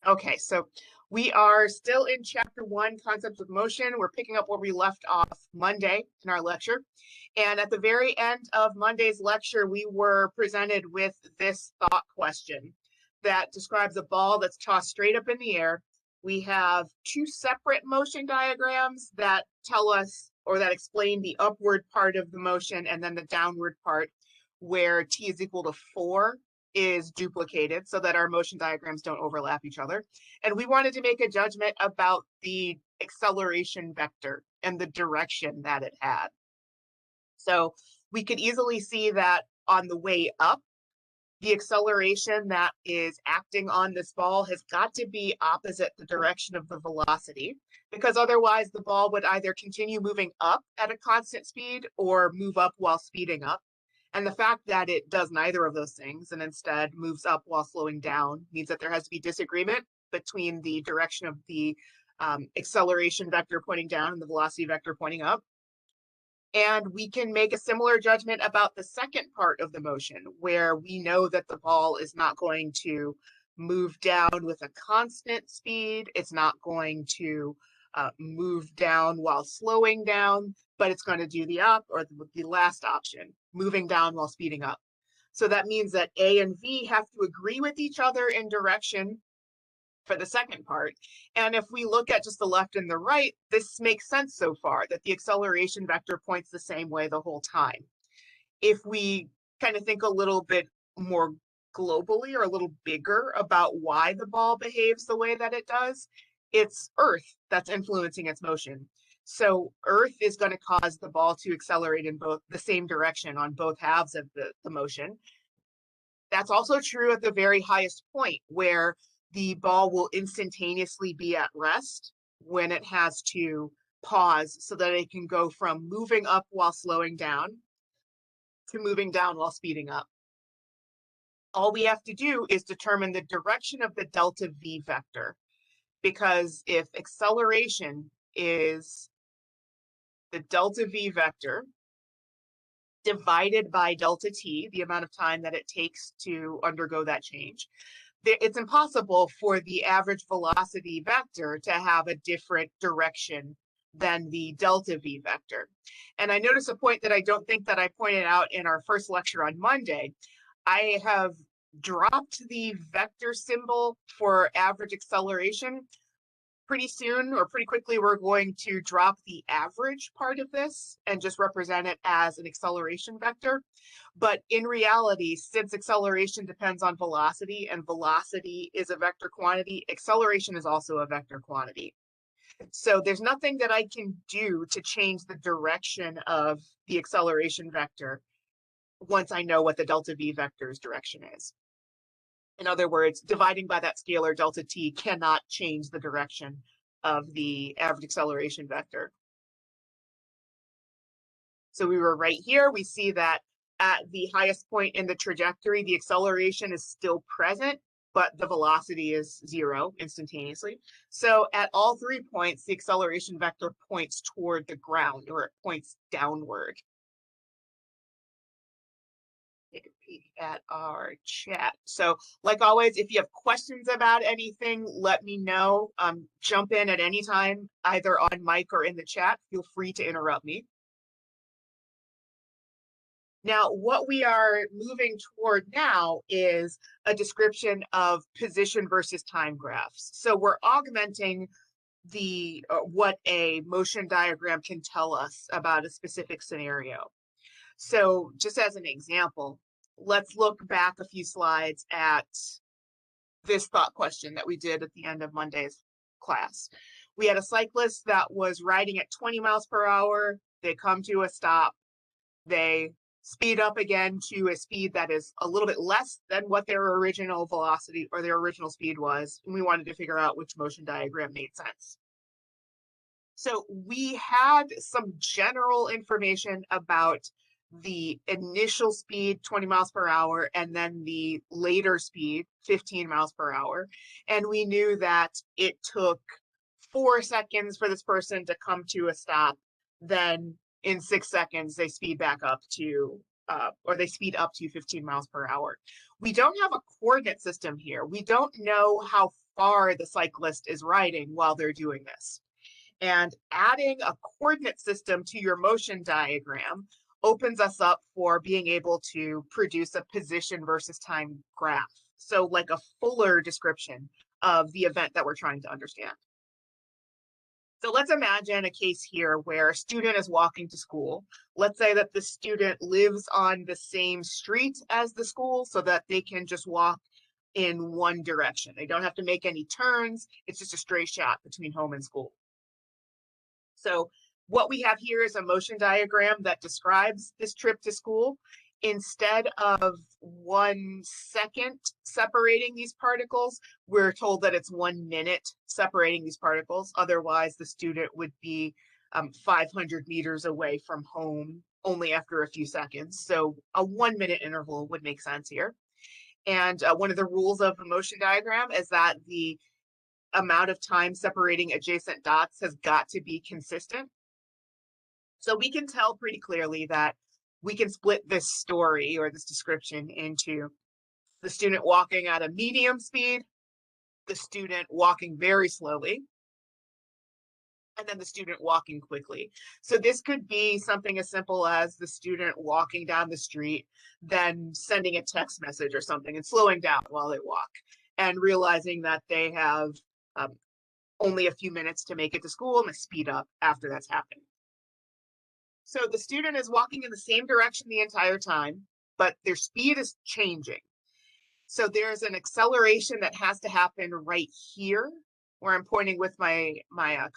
Okay, so we are still in chapter 1, concepts of motion. We're picking up where we left off Monday in our lecture. And at the very end of Monday's lecture, we were presented with this thought question that describes a ball that's tossed straight up in the air. We have two separate motion diagrams that tell us, or that explain, the upward part of the motion and then the downward part, where t is equal to 4 is duplicated so that our motion diagrams don't overlap each other. And we wanted to make a judgment about the acceleration vector and the direction that it had. So we could easily see that on the way up, the acceleration that is acting on this ball has got to be opposite the direction of the velocity, because otherwise the ball would either continue moving up at a constant speed or move up while speeding up. And the fact that it does neither of those things and instead moves up while slowing down means that there has to be disagreement between the direction of the acceleration vector pointing down and the velocity vector pointing up. And we can make a similar judgment about the second part of the motion, where we know that the ball is not going to move down with a constant speed. It's not going to move down while slowing down, but it's going to do the last option, moving down while speeding up. So that means that A and V have to agree with each other in direction for the second part. And if we look at just the left and the right, this makes sense so far, that the acceleration vector points the same way the whole time. If we kind of think a little bit more globally or a little bigger about why the ball behaves the way that it does, it's Earth that's influencing its motion. So Earth is going to cause the ball to accelerate in both the same direction on both halves of the motion. That's also true at the very highest point, where the ball will instantaneously be at rest when it has to pause so that it can go from moving up while slowing down to moving down while speeding up. All we have to do is determine the direction of the delta V vector, because if acceleration is the delta V vector divided by delta t, the amount of time that it takes to undergo that change, it's impossible for the average velocity vector to have a different direction than the delta V vector. And I notice a point that I don't think that I pointed out in our first lecture on Monday. I have dropped the vector symbol for average acceleration. Pretty soon, or pretty quickly, we're going to drop the average part of this and just represent it as an acceleration vector. But in reality, since acceleration depends on velocity and velocity is a vector quantity, acceleration is also a vector quantity. So there's nothing that I can do to change the direction of the acceleration vector once I know what the delta V vector's direction is. In other words, dividing by that scalar delta t cannot change the direction of the average acceleration vector. So we were right here. We see that at the highest point in the trajectory, the acceleration is still present, but the velocity is 0 instantaneously. So at all 3 points, the acceleration vector points toward the ground, or it points downward. Take a peek at our chat. So like always, if you have questions about anything, let me know. Jump in at any time, either on mic or in the chat. Feel free to interrupt me. Now, what we are moving toward now is a description of position versus time graphs. So we're augmenting the what a motion diagram can tell us about a specific scenario. So just as an example, let's look back a few slides at this thought question that we did at the end of Monday's class. We had a cyclist that was riding at 20 miles per hour. They come to a stop. They speed up again to a speed that is a little bit less than what their original velocity or their original speed was. And we wanted to figure out which motion diagram made sense. So we had some general information about the initial speed, 20 miles per hour, and then the later speed, 15 miles per hour. And we knew that it took 4 seconds for this person to come to a stop. Then in 6 seconds, they speed back up to, or they speed up to 15 miles per hour. We don't have a coordinate system here. We don't know how far the cyclist is riding while they're doing this. And adding a coordinate system to your motion diagram opens us up for being able to produce a position versus time graph. So like a fuller description of the event that we're trying to understand. So let's imagine a case here where a student is walking to school. Let's say that the student lives on the same street as the school so that they can just walk in one direction. They don't have to make any turns. It's just a straight shot between home and school. So what we have here is a motion diagram that describes this trip to school. Instead of 1 second separating these particles, we're told that it's 1 minute separating these particles. Otherwise, the student would be 500 meters away from home only after a few seconds. So a 1 minute interval would make sense here. And one of the rules of the motion diagram is that the amount of time separating adjacent dots has got to be consistent. So we can tell pretty clearly that we can split this story or this description into the student walking at a medium speed, the student walking very slowly, and then the student walking quickly. So this could be something as simple as the student walking down the street, then sending a text message or something and slowing down while they walk and realizing that they have only a few minutes to make it to school and they speed up after that's happened. So the student is walking in the same direction the entire time, but their speed is changing. So there's an acceleration that has to happen right here where I'm pointing with my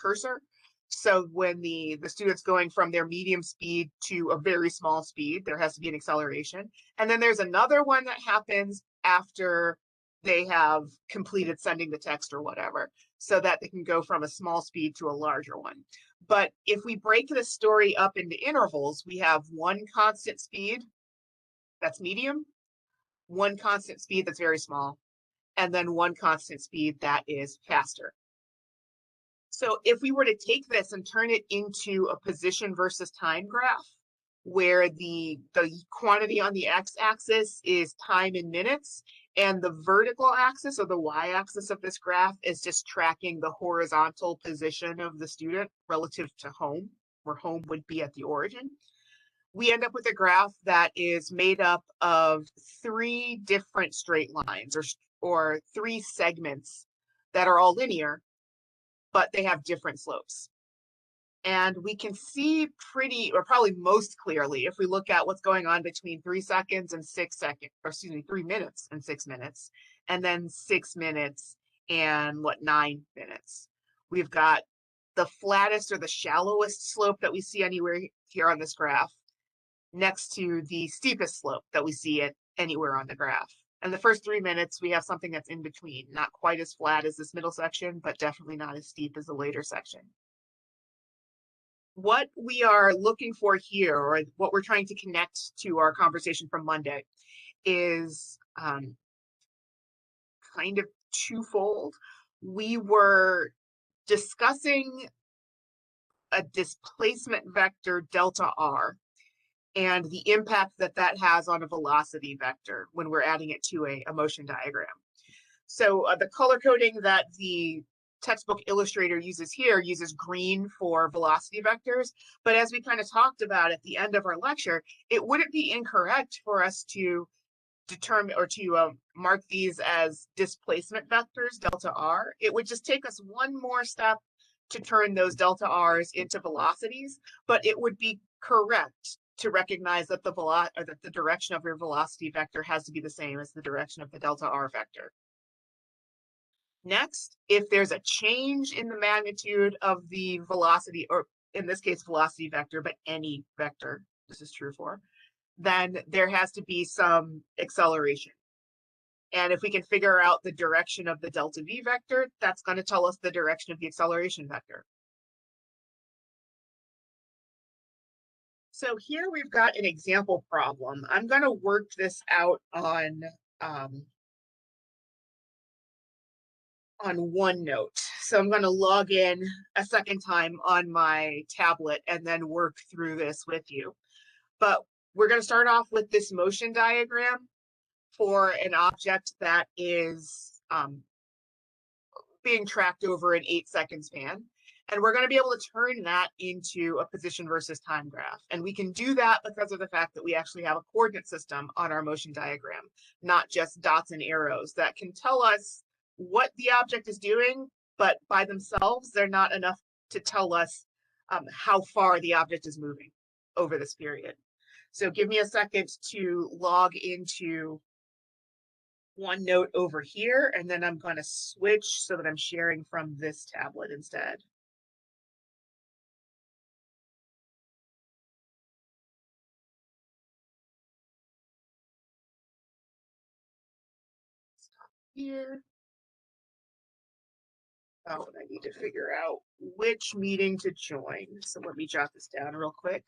cursor. So when the student's going from their medium speed to a very small speed, there has to be an acceleration. And then there's another one that happens after they have completed sending the text or whatever, so that they can go from a small speed to a larger one. But if we break the story up into intervals, we have one constant speed that's medium, one constant speed that's very small, and then one constant speed that is faster. So if we were to take this and turn it into a position versus time graph, where the quantity on the x-axis is time in minutes, and the vertical axis or the y-axis of this graph is just tracking the horizontal position of the student relative to home, where home would be at the origin, we end up with a graph that is made up of 3 different straight lines or 3 segments that are all linear, but they have different slopes. And we can see pretty, or probably most clearly, if we look at what's going on between 3 seconds and 6 seconds, or excuse me, 3 minutes and 6 minutes, and then 6 minutes and 9 minutes. We've got the flattest or the shallowest slope that we see anywhere here on this graph next to the steepest slope that we see it anywhere on the graph. And the first 3 minutes, we have something that's in between, not quite as flat as this middle section, but definitely not as steep as the later section. What we are looking for here, or what we're trying to connect to our conversation from Monday, is kind of twofold. We were discussing a displacement vector delta r and the impact that that has on a velocity vector when we're adding it to a motion diagram. So the color coding that the textbook illustrator uses here uses green for velocity vectors. But as we kind of talked about at the end of our lecture, it wouldn't be incorrect for us to determine or to mark these as displacement vectors, delta r. It would just take us one more step to turn those delta r's into velocities, but it would be correct to recognize that the direction of your velocity vector has to be the same as the direction of the delta r vector. Next, if there's a change in the magnitude of the velocity, or in this case, velocity vector, but any vector, this is true for, then there has to be some acceleration. And if we can figure out the direction of the delta v vector, that's going to tell us the direction of the acceleration vector. So here we've got an example problem. I'm going to work this out on OneNote. So I'm going to log in a second time on my tablet and then work through this with you. But we're going to start off with this motion diagram for an object that is being tracked over an 8-second span. And we're going to be able to turn that into a position versus time graph. And we can do that because of the fact that we actually have a coordinate system on our motion diagram, not just dots and arrows that can tell us what the object is doing, but by themselves, they're not enough to tell us how far the object is moving over this period. So give me a second to log into OneNote over here, and then I'm going to switch so that I'm sharing from this tablet instead. Stop here. Oh, and I need to figure out which meeting to join. So let me jot this down real quick.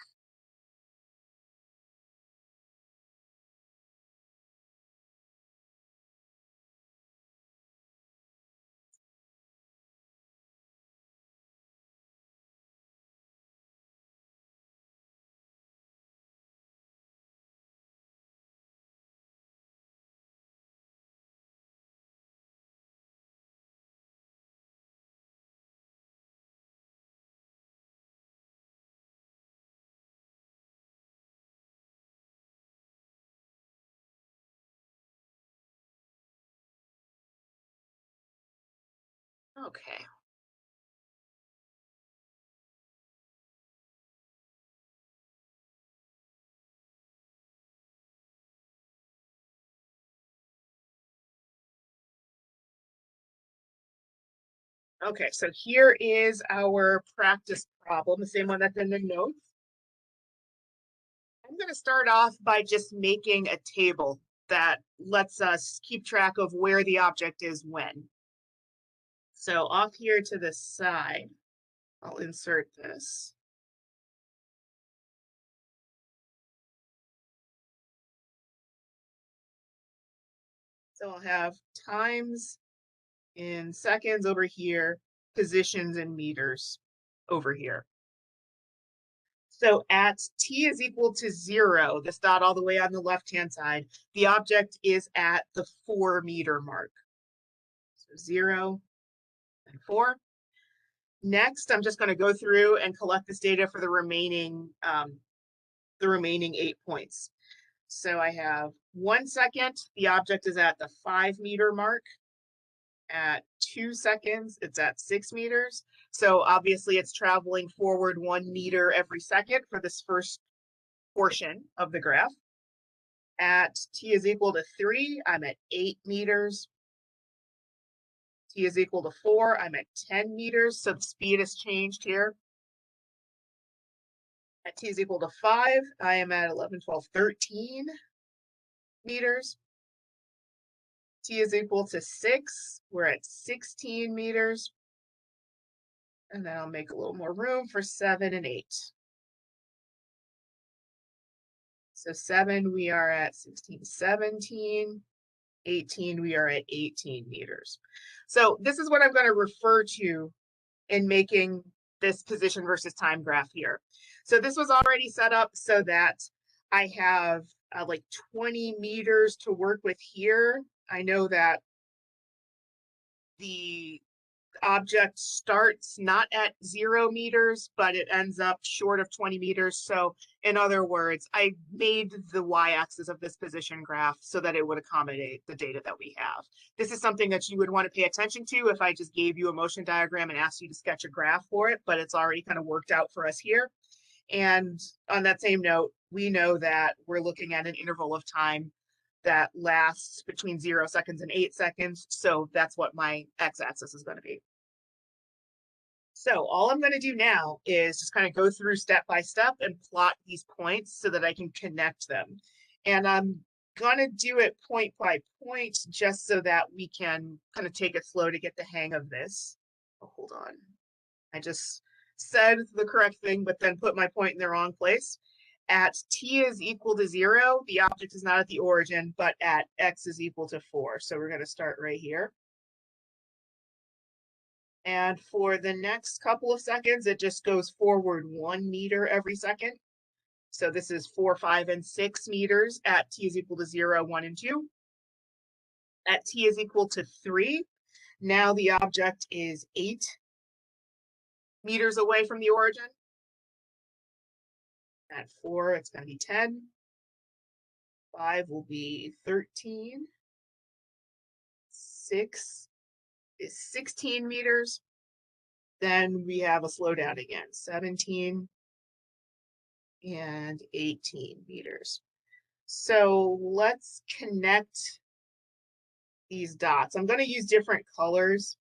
Okay. Okay, so here is our practice problem, the same one that's in the notes. I'm going to start off by just making a table that lets us keep track of where the object is when. So off here to the side, I'll insert this. So I'll have times in seconds over here, positions in meters over here. So at t is equal to 0, this dot all the way on the left-hand side, the object is at the 4-meter mark. So 0 and 4. Next, I'm just going to go through and collect this data for the remaining 8 points. So I have 1 second, the object is at the 5-meter mark. At 2 seconds, it's at 6 meters. So obviously it's traveling forward 1 meter every second for this first portion of the graph. At t is equal to 3, I'm at 8 meters. T is equal to 4, I'm at 10 meters. So the speed has changed here. At t is equal to 5, I am at 11, 12, 13 meters. T is equal to 6, we're at 16 meters. And then I'll make a little more room for 7 and 8. So 7, we are at 16, 17. 18, we are at 18 meters. So this is what I'm going to refer to in making this position versus time graph here. So this was already set up so that I have like 20 meters to work with here. I know that the object starts not at 0 meters, but it ends up short of 20 meters. So in other words, I made the y-axis of this position graph so that it would accommodate the data that we have. This is something that you would want to pay attention to if I just gave you a motion diagram and asked you to sketch a graph for it, but it's already kind of worked out for us here. And on that same note, we know that we're looking at an interval of time that lasts between 0 seconds and 8 seconds. So that's what my x-axis is going to be. So all I'm going to do now is just kind of go through step by step and plot these points so that I can connect them. And I'm going to do it point by point just so that we can kind of take it slow to get the hang of this. Oh, hold on. I just said the correct thing, but then put my point in the wrong place. At t is equal to 0, the object is not at the origin, but at x is equal to 4. So we're going to start right here. And for the next couple of seconds, it just goes forward 1 meter every second. So this is 4, 5, and 6 meters at t is equal to 0, 1, and 2. At t is equal to 3, Now the object is 8 meters away from the origin. At 4, it's going to be 10. 5 will be 13. 6 is 16 meters. Then we have a slowdown again, 17 and 18 meters. So let's connect these dots. I'm going to use different colors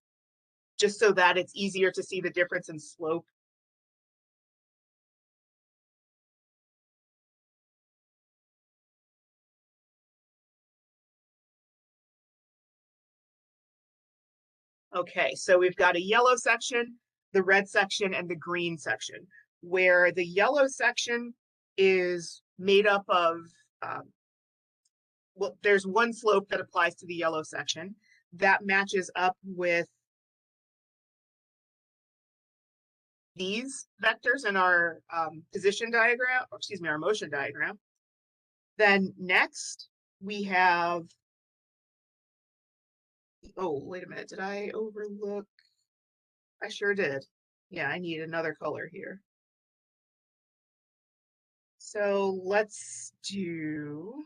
just so that it's easier to see the difference in slope. Okay, so we've got a yellow section, the red section, and the green section, where the yellow section is made up of, well, there's one slope that applies to the yellow section that matches up with these vectors in our position diagram, or excuse me, our motion diagram. Then next we have, oh, wait a minute, did I overlook? I sure did. Yeah, I need another color here. So let's do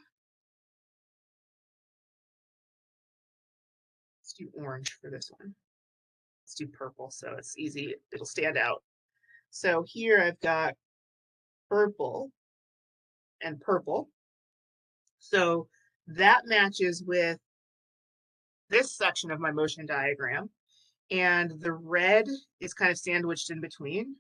orange for this one. Let's do purple so it's easy, it'll stand out. So here I've got purple and purple. So that matches with this section of my motion diagram. And the red is kind of sandwiched in between.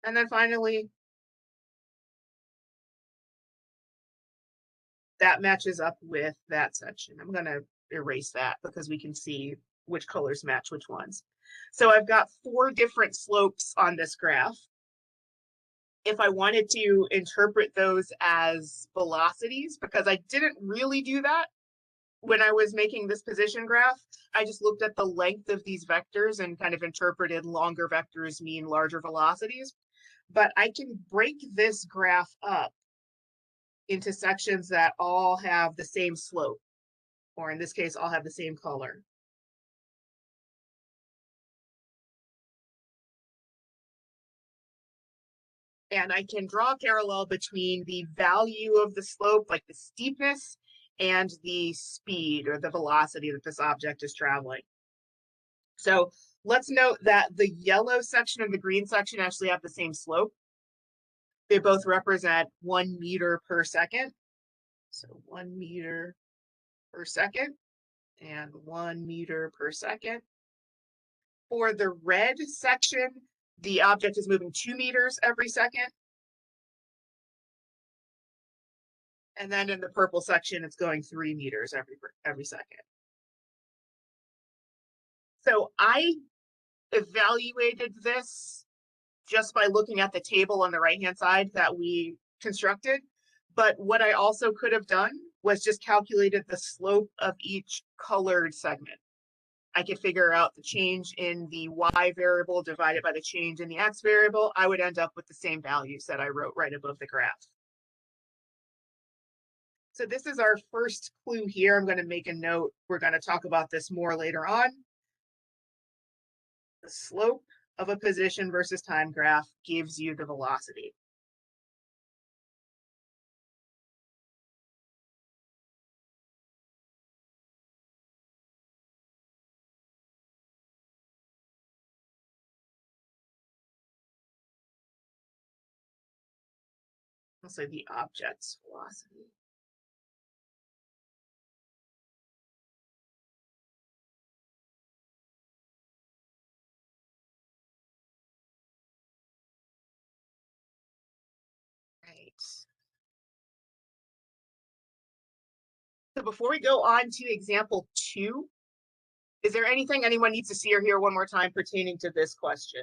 And then finally, that matches up with that section. I'm going to erase that because we can see which colors match which ones. So I've got 4 different slopes on this graph. If I wanted to interpret those as velocities, because I didn't really do that when I was making this position graph, I just looked at the length of these vectors and kind of interpreted longer vectors mean larger velocities. But I can break this graph up into sections that all have the same slope, or in this case, all have the same color. And I can draw a parallel between the value of the slope, like the steepness, and the speed or the velocity that this object is traveling. So let's note that the yellow section and the green section actually have the same slope. They both represent 1 meter per second. So 1 meter per second and 1 meter per second. For the red section, the object is moving 2 meters every second. And then in the purple section, it's going 3 meters every second. So I evaluated this just by looking at the table on the right-hand side that we constructed. But what I also could have done was just calculated the slope of each colored segment. I could figure out the change in the y variable divided by the change in the x variable. I would end up with the same values that I wrote right above the graph. So this is our first clue here. I'm going to make a note. We're going to talk about this more later on. The slope of a position versus time graph gives you the velocity. Also the object's velocity. Right. So before we go on to example 2, is there anything anyone needs to see or hear one more time pertaining to this question?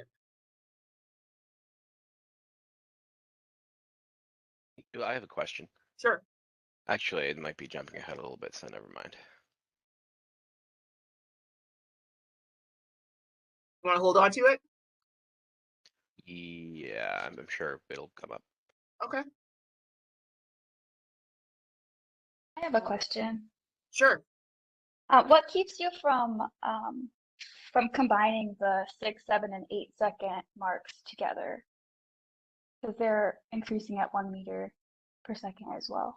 I have a question. Sure. Actually, it might be jumping ahead a little bit, so never mind. You want to hold on to it? Yeah, I'm sure it'll come up. Okay. I have a question. Sure. What keeps you from combining the 6, 7, and 8-second marks together? Because they're increasing at 1 meter per second as well.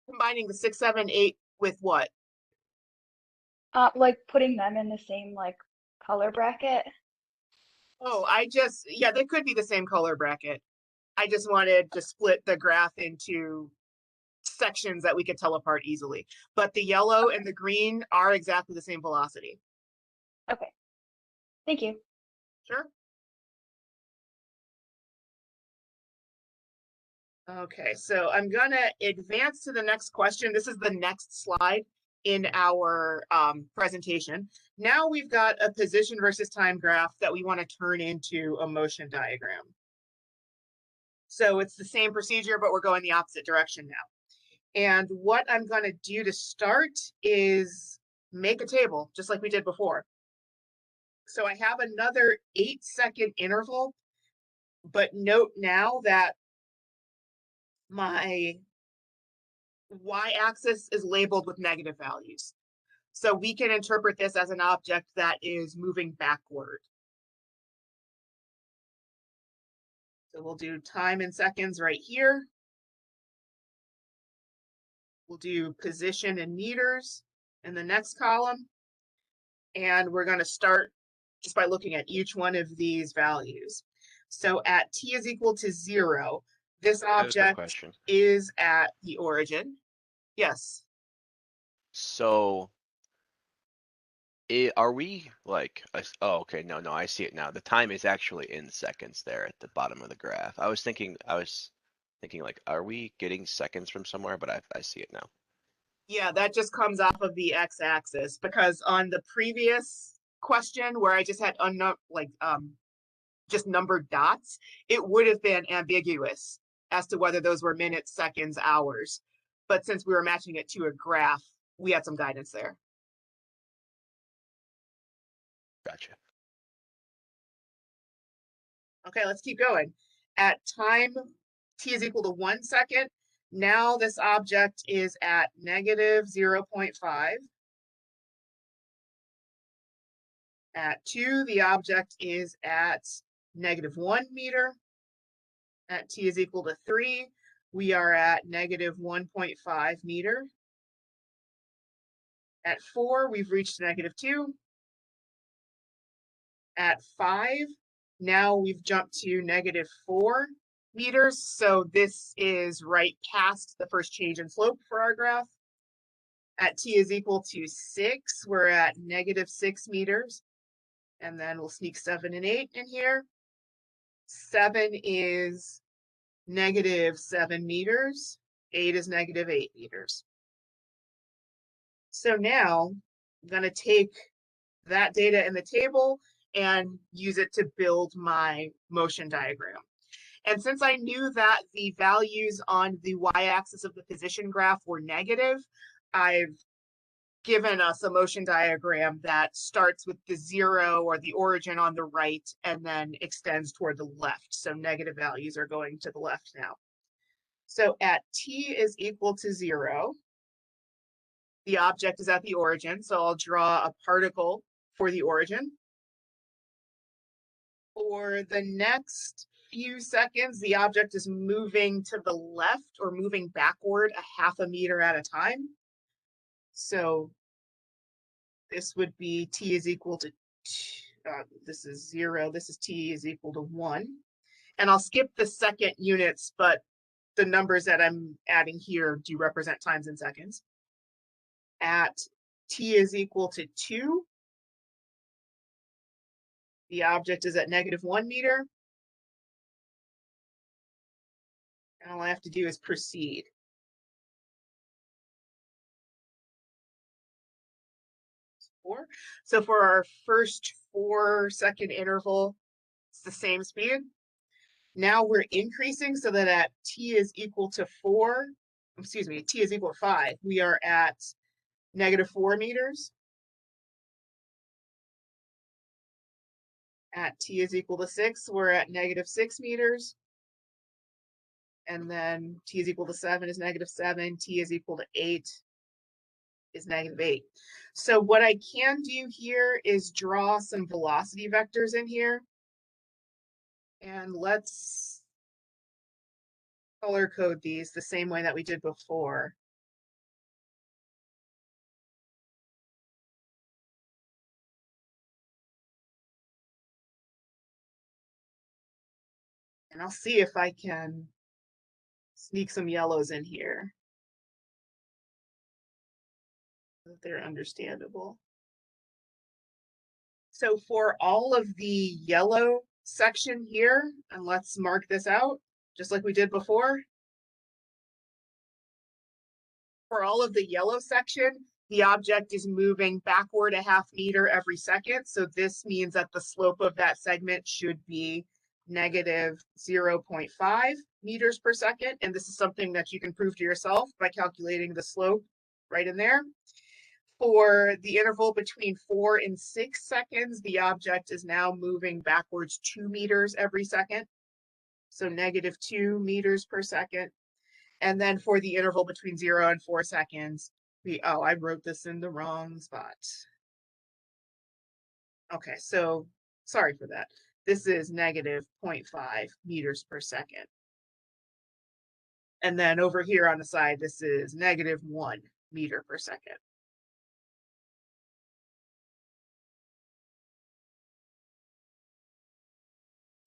Combining the 6, 7, 8 with what? Like putting them in the same like color bracket. Oh, yeah, they could be the same color bracket. I just wanted to split the graph into sections that we could tell apart easily. But the yellow and the green are exactly the same velocity. Okay. Thank you. Sure. Okay, so I'm gonna advance to the next question. This is the next slide in our presentation. Now we've got a position versus time graph that we want to turn into a motion diagram. So it's the same procedure, but we're going the opposite direction now. And what I'm going to do to start is make a table, just like we did before. So I have another 8-second interval, but note now that my y-axis is labeled with negative values. So we can interpret this as an object that is moving backward. So we'll do time in seconds right here. We'll do position in meters in the next column. And we're going to start just by looking at each one of these values. So at t is equal to 0, this I have a quick object question. is at the origin. Yes. So, are we like, oh, okay, no, I see it now. The time is actually in seconds there at the bottom of the graph. I was thinking like, are we getting seconds from somewhere? But I see it now. Yeah, that just comes off of the x-axis because on the previous question where I just had just numbered dots, it would have been ambiguous as to whether those were minutes, seconds, hours. But since we were matching it to a graph, we had some guidance there. Gotcha. Okay, let's keep going. At time t is equal to 1 second, now this object is at negative 0.5. At 2, the object is at negative 1 meter. At t is equal to 3, we are at negative 1.5 meter. At 4, we've reached negative 2. At 5, now we've jumped to negative 4 meters. So this is right past the first change in slope for our graph. At t is equal to 6, we're at negative 6 meters. And then we'll sneak 7 and 8 in here. 7 is negative 7 meters. 8 is negative 8 meters. So now I'm going to take that data in the table and use it to build my motion diagram. And since I knew that the values on the y-axis of the position graph were negative, I've given us a motion diagram that starts with the 0 or the origin on the right and then extends toward the left. So negative values are going to the left now. So at t is equal to 0, the object is at the origin. So I'll draw a particle for the origin. For the next few seconds, the object is moving to the left or moving backward a half a meter at a time. So this would be t is equal to, this is 0, this is t is equal to 1. And I'll skip the second units, but the numbers that I'm adding here do represent times in seconds. At t is equal to 2, the object is at negative 1 meter. And all I have to do is proceed. So for our first 4-second interval, it's the same speed. Now we're increasing so that at t is equal to 4, excuse me, t is equal to 5, we are at negative 4 meters. At t is equal to 6, we're at negative 6 meters. And then t is equal to 7 is -7, t is equal to 8 is -8. So what I can do here is draw some velocity vectors in here. And let's color code these the same way that we did before. And I'll see if I can sneak some yellows in here so that they're understandable. So for all of the yellow section here, and let's mark this out just like we did before. For all of the yellow section, the object is moving backward a ½ meter every second. So this means that the slope of that segment should be -0.5 meters per second. And this is something that you can prove to yourself by calculating the slope right in there. For the interval between 4 and 6 seconds, the object is now moving backwards 2 meters every second. So -2 meters per second. And then for the interval between 0 and 4 seconds, I wrote this in the wrong spot. Okay, so sorry for that. This is -0.5 meters per second. And then over here on the side, this is -1 meter per second.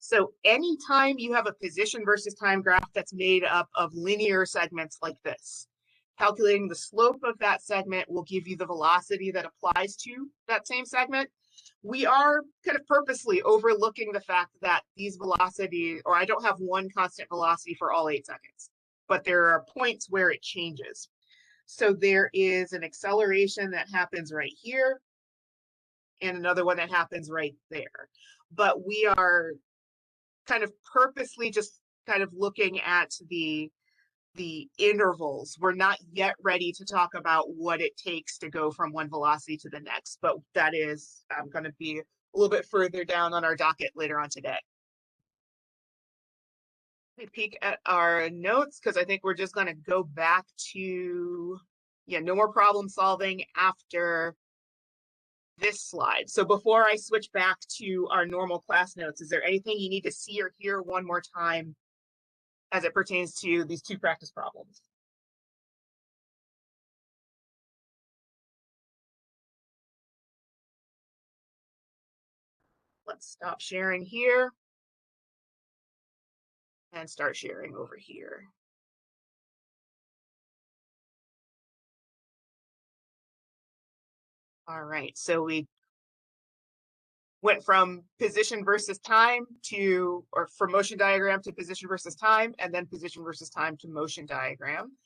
So anytime you have a position versus time graph that's made up of linear segments like this, calculating the slope of that segment will give you the velocity that applies to that same segment. We are kind of purposely overlooking the fact that these velocities, or I don't have one constant velocity for all 8 seconds, but there are points where it changes. So there is an acceleration that happens right here and another one that happens right there. But we are kind of purposely just kind of looking at the intervals. We're not yet ready to talk about what it takes to go from one velocity to the next, but that is going to be a little bit further down on our docket later on today. Let me peek at our notes because I think we're just going to go back to, no more problem solving after this slide. So before I switch back to our normal class notes, is there anything you need to see or hear one more time as it pertains to these 2 practice problems? Let's stop sharing here and start sharing over here. All right, so we went from position versus time to, or from motion diagram to position versus time, and then position versus time to motion diagram.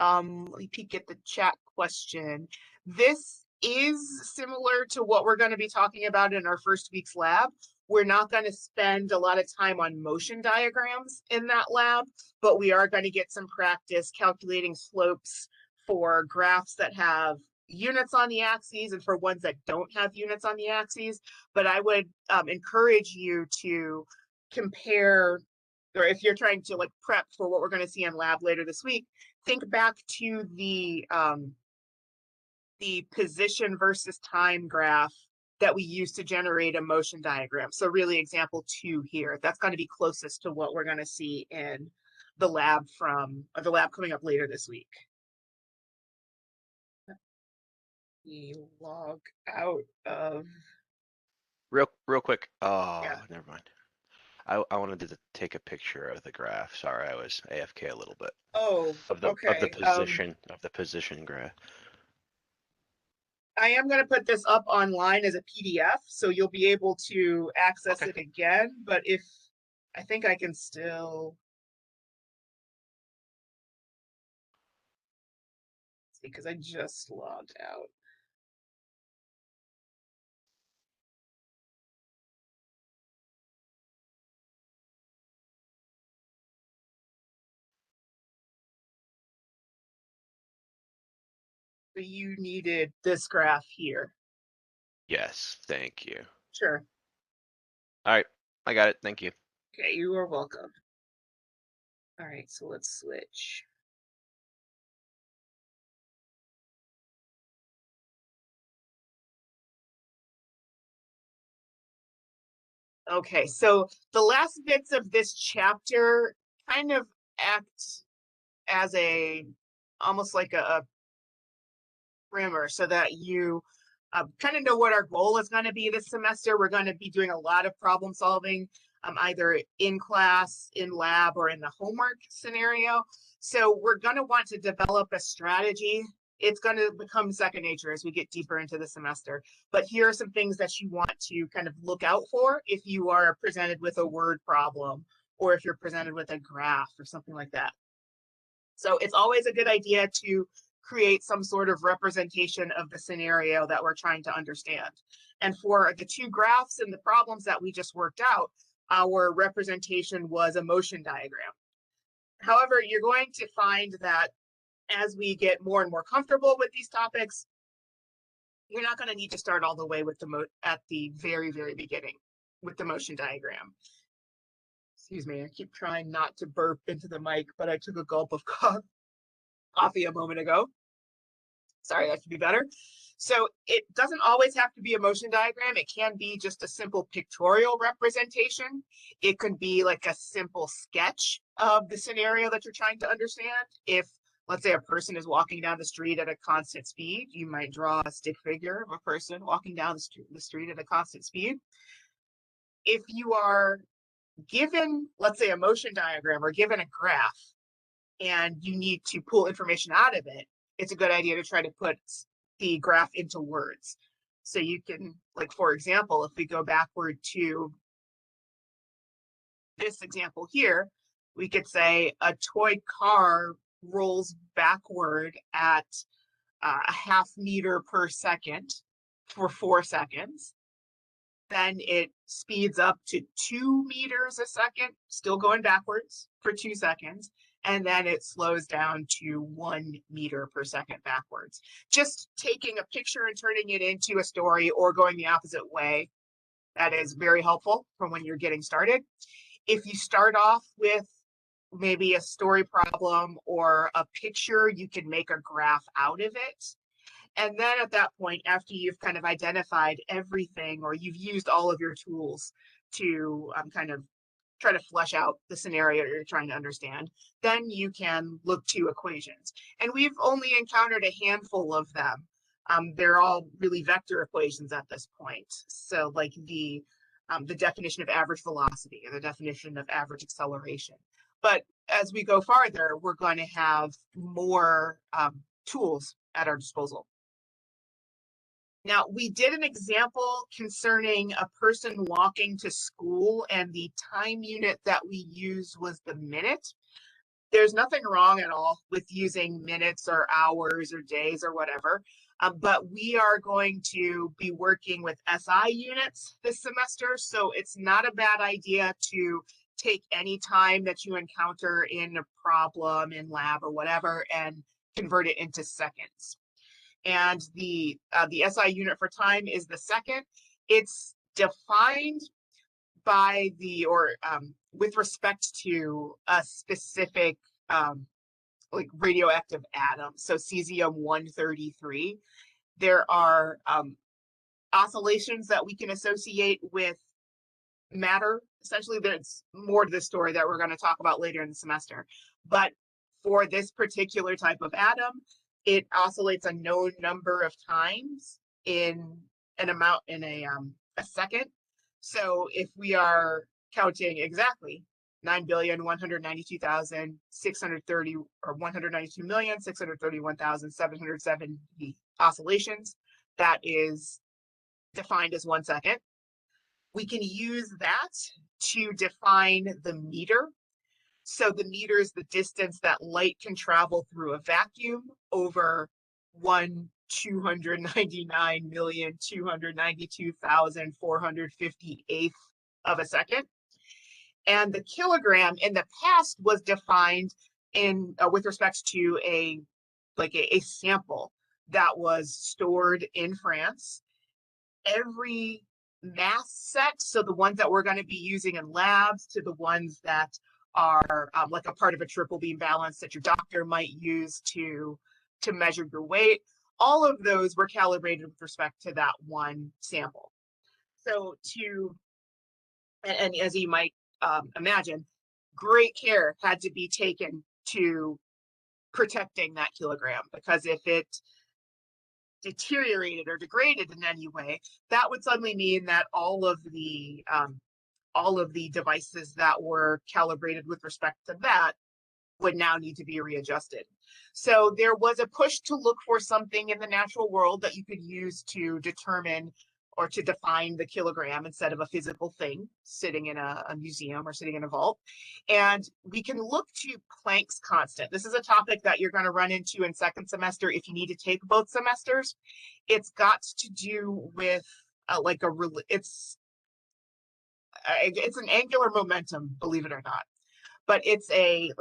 Let me peek at the chat question. This is similar to what we're going to be talking about in our first week's lab. We're not going to spend a lot of time on motion diagrams in that lab, but we are going to get some practice calculating slopes for graphs that have units on the axes and for ones that don't have units on the axes. But I would encourage you to compare, or if you're trying to like prep for what we're going to see in lab later this week, think back to the position versus time graph that we use to generate a motion diagram. So really example 2 here, that's going to be closest to what we're going to see in the lab coming up later this week. We log out of. Real quick. Oh, Yeah. never mind. I wanted to take a picture of the graph. Sorry, I was AFK a little bit. Oh, Of the okay. position graph. I am going to put this up online as a PDF, so you'll be able to access Okay. it again. But if I think I can still see because I just logged out. So you needed this graph here. Yes, thank you. Sure. All right, I got it. Thank you. Okay, you are welcome. All right, so let's switch. Okay, so the last bits of this chapter kind of act as almost like a primer so that you kind of know what our goal is going to be this semester. We're going to be doing a lot of problem solving, either in class, in lab, or in the homework scenario. So we're going to want to develop a strategy. It's going to become second nature as we get deeper into the semester. But here are some things that you want to kind of look out for if you are presented with a word problem, or if you're presented with a graph or something like that. So it's always a good idea to create some sort of representation of the scenario that we're trying to understand. And for the two graphs and the problems that we just worked out, our representation was a motion diagram. However, you're going to find that as we get more and more comfortable with these topics, you're not going to need to start all the way with at the very, very beginning with the motion diagram. Excuse me, I keep trying not to burp into the mic, but I took a gulp of coffee a moment ago. Sorry, that should be better. So it doesn't always have to be a motion diagram. It can be just a simple pictorial representation. It could be like a simple sketch of the scenario that you're trying to understand. If, let's say, a person is walking down the street at a constant speed, you might draw a stick figure of a person walking down the street at a constant speed. If you are given, let's say, a motion diagram or given a graph, and you need to pull information out of it, it's a good idea to try to put the graph into words. So you can, like, for example, if we go backward to this example here, we could say a toy car rolls backward at a half meter per second for 4 seconds. Then it speeds up to 2 meters a second, still going backwards for 2 seconds. And then it slows down to 1 meter per second backwards. Just taking a picture and turning it into a story or going the opposite way, that is very helpful for when you're getting started. If you start off with maybe a story problem or a picture, you can make a graph out of it. And then at that point, after you've kind of identified everything or you've used all of your tools to kind of try to flesh out the scenario you're trying to understand, then you can look to equations. And we've only encountered a handful of them. They're all really vector equations at this point. So like the definition of average velocity or the definition of average acceleration. But as we go farther, we're going to have more tools at our disposal. Now, we did an example concerning a person walking to school, and the time unit that we used was the minute. There's nothing wrong at all with using minutes or hours or days or whatever, but we are going to be working with SI units this semester, so it's not a bad idea to take any time that you encounter in a problem in lab or whatever and convert it into seconds. And the SI unit for time is the second. It's defined by with respect to a specific like radioactive atom, so cesium-133. There are oscillations that we can associate with matter. Essentially, there's more to the story that we're going to talk about later in the semester. But for this particular type of atom, it oscillates a known number of times in an amount in a second. So if we are counting exactly 9,192,630 or 192,631,770 oscillations, that is defined as 1 second. We can use that to define the meter. So the meter is the distance that light can travel through a vacuum over 299,292,458th of a second. And the kilogram in the past was defined in with respect to a sample that was stored in France. Every mass set, so the ones that we're going to be using in labs to the ones that are like a part of a triple beam balance that your doctor might use to measure your weight. All of those were calibrated with respect to that one sample. So and as you might imagine, great care had to be taken to protecting that kilogram, because if it deteriorated or degraded in any way, that would suddenly mean that all of the devices that were calibrated with respect to that would now need to be readjusted. So there was a push to look for something in the natural world that you could use to determine or to define the kilogram instead of a physical thing sitting in a museum or sitting in a vault. And we can look to Planck's constant. This is a topic that you're going to run into in second semester if you need to take both semesters. It's got to do with it's an angular momentum, believe it or not, but it's a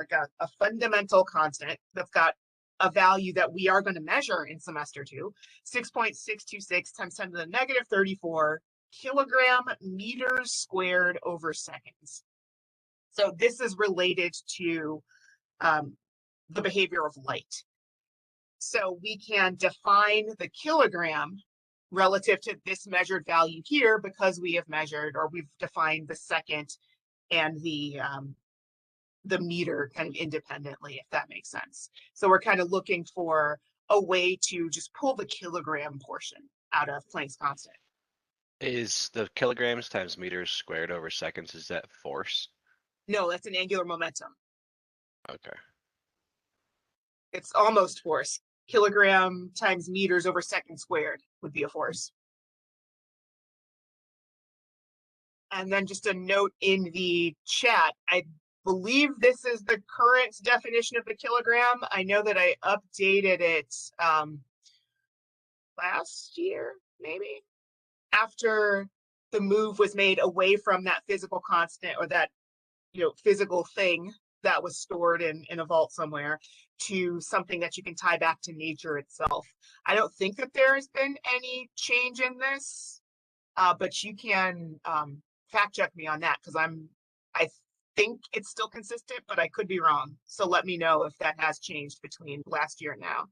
fundamental constant that's got a value that we are going to measure in semester 2, 6.626 times 10 to the negative 34 kilogram meters squared over seconds. So this is related to the behavior of light. So we can define the kilogram relative to this measured value here because we have measured, or we've defined the second and the meter kind of independently, if that makes sense. So we're kind of looking for a way to just pull the kilogram portion out of Planck's constant. Is the kilograms times meters squared over seconds, is that force? No, that's an angular momentum. Okay. It's almost force. Kilogram times meters over second squared would be a force. And then just a note in the chat, I believe this is the current definition of the kilogram. I know that I updated it last year, maybe, after the move was made away from that physical constant, or that physical thing that was stored in a vault somewhere, to something that you can tie back to nature itself. I don't think that there has been any change in this, but you can fact check me on that, because I think it's still consistent, but I could be wrong. So let me know if that has changed between last year and now.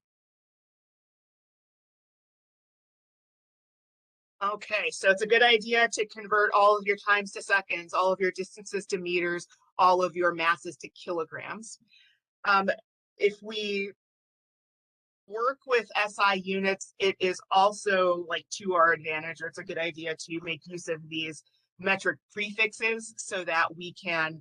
Okay, so it's a good idea to convert all of your times to seconds, all of your distances to meters, all of your masses to kilograms. If we work with SI units, it is also to our advantage, or it's a good idea to make use of these metric prefixes so that we can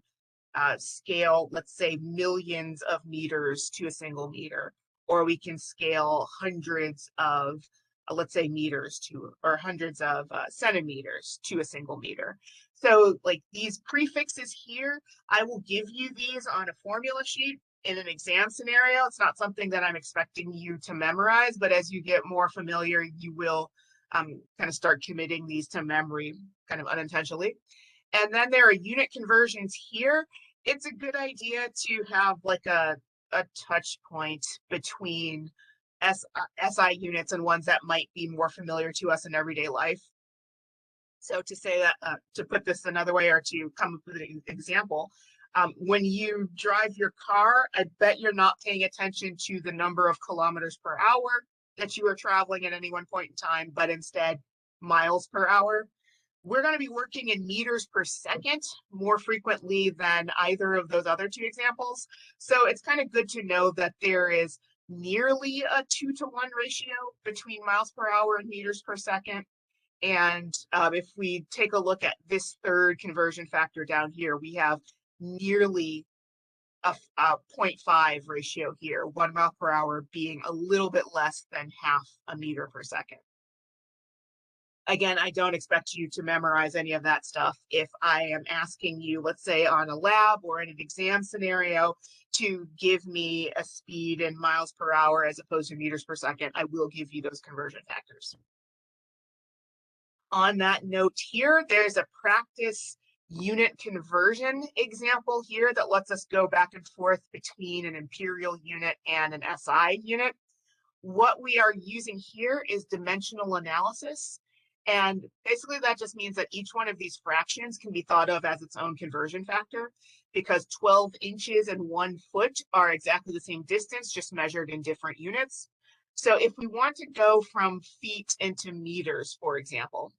scale, let's say, millions of meters to a single meter, or we can scale hundreds of let's say meters to, or hundreds of centimeters to a single meter. So these prefixes here, I will give you these on a formula sheet in an exam scenario. It's not something that I'm expecting you to memorize, but as you get more familiar, you will kind of start committing these to memory kind of unintentionally. And then there are unit conversions here. It's a good idea to have a touch point between SI units and ones that might be more familiar to us in everyday life. So to say that, to put this another way, or to come up with an example, when you drive your car, I bet you're not paying attention to the number of kilometers per hour that you are traveling at any one point in time, but instead miles per hour. We're going to be working in meters per second more frequently than either of those other two examples. So it's kind of good to know that there is nearly a 2-to-1 ratio between miles per hour and meters per second. And if we take a look at this third conversion factor down here, we have nearly a 0.5 ratio here, 1 mile per hour being a little bit less than half a meter per second. Again, I don't expect you to memorize any of that stuff. If I am asking you, let's say on a lab or in an exam scenario, to give me a speed in miles per hour as opposed to meters per second, I will give you those conversion factors. On that note here, there's a practice unit conversion example here that lets us go back and forth between an imperial unit and an SI unit. What we are using here is dimensional analysis. And basically that just means that each one of these fractions can be thought of as its own conversion factor, because 12 inches and 1 foot are exactly the same distance, just measured in different units. So if we want to go from feet into meters, for example,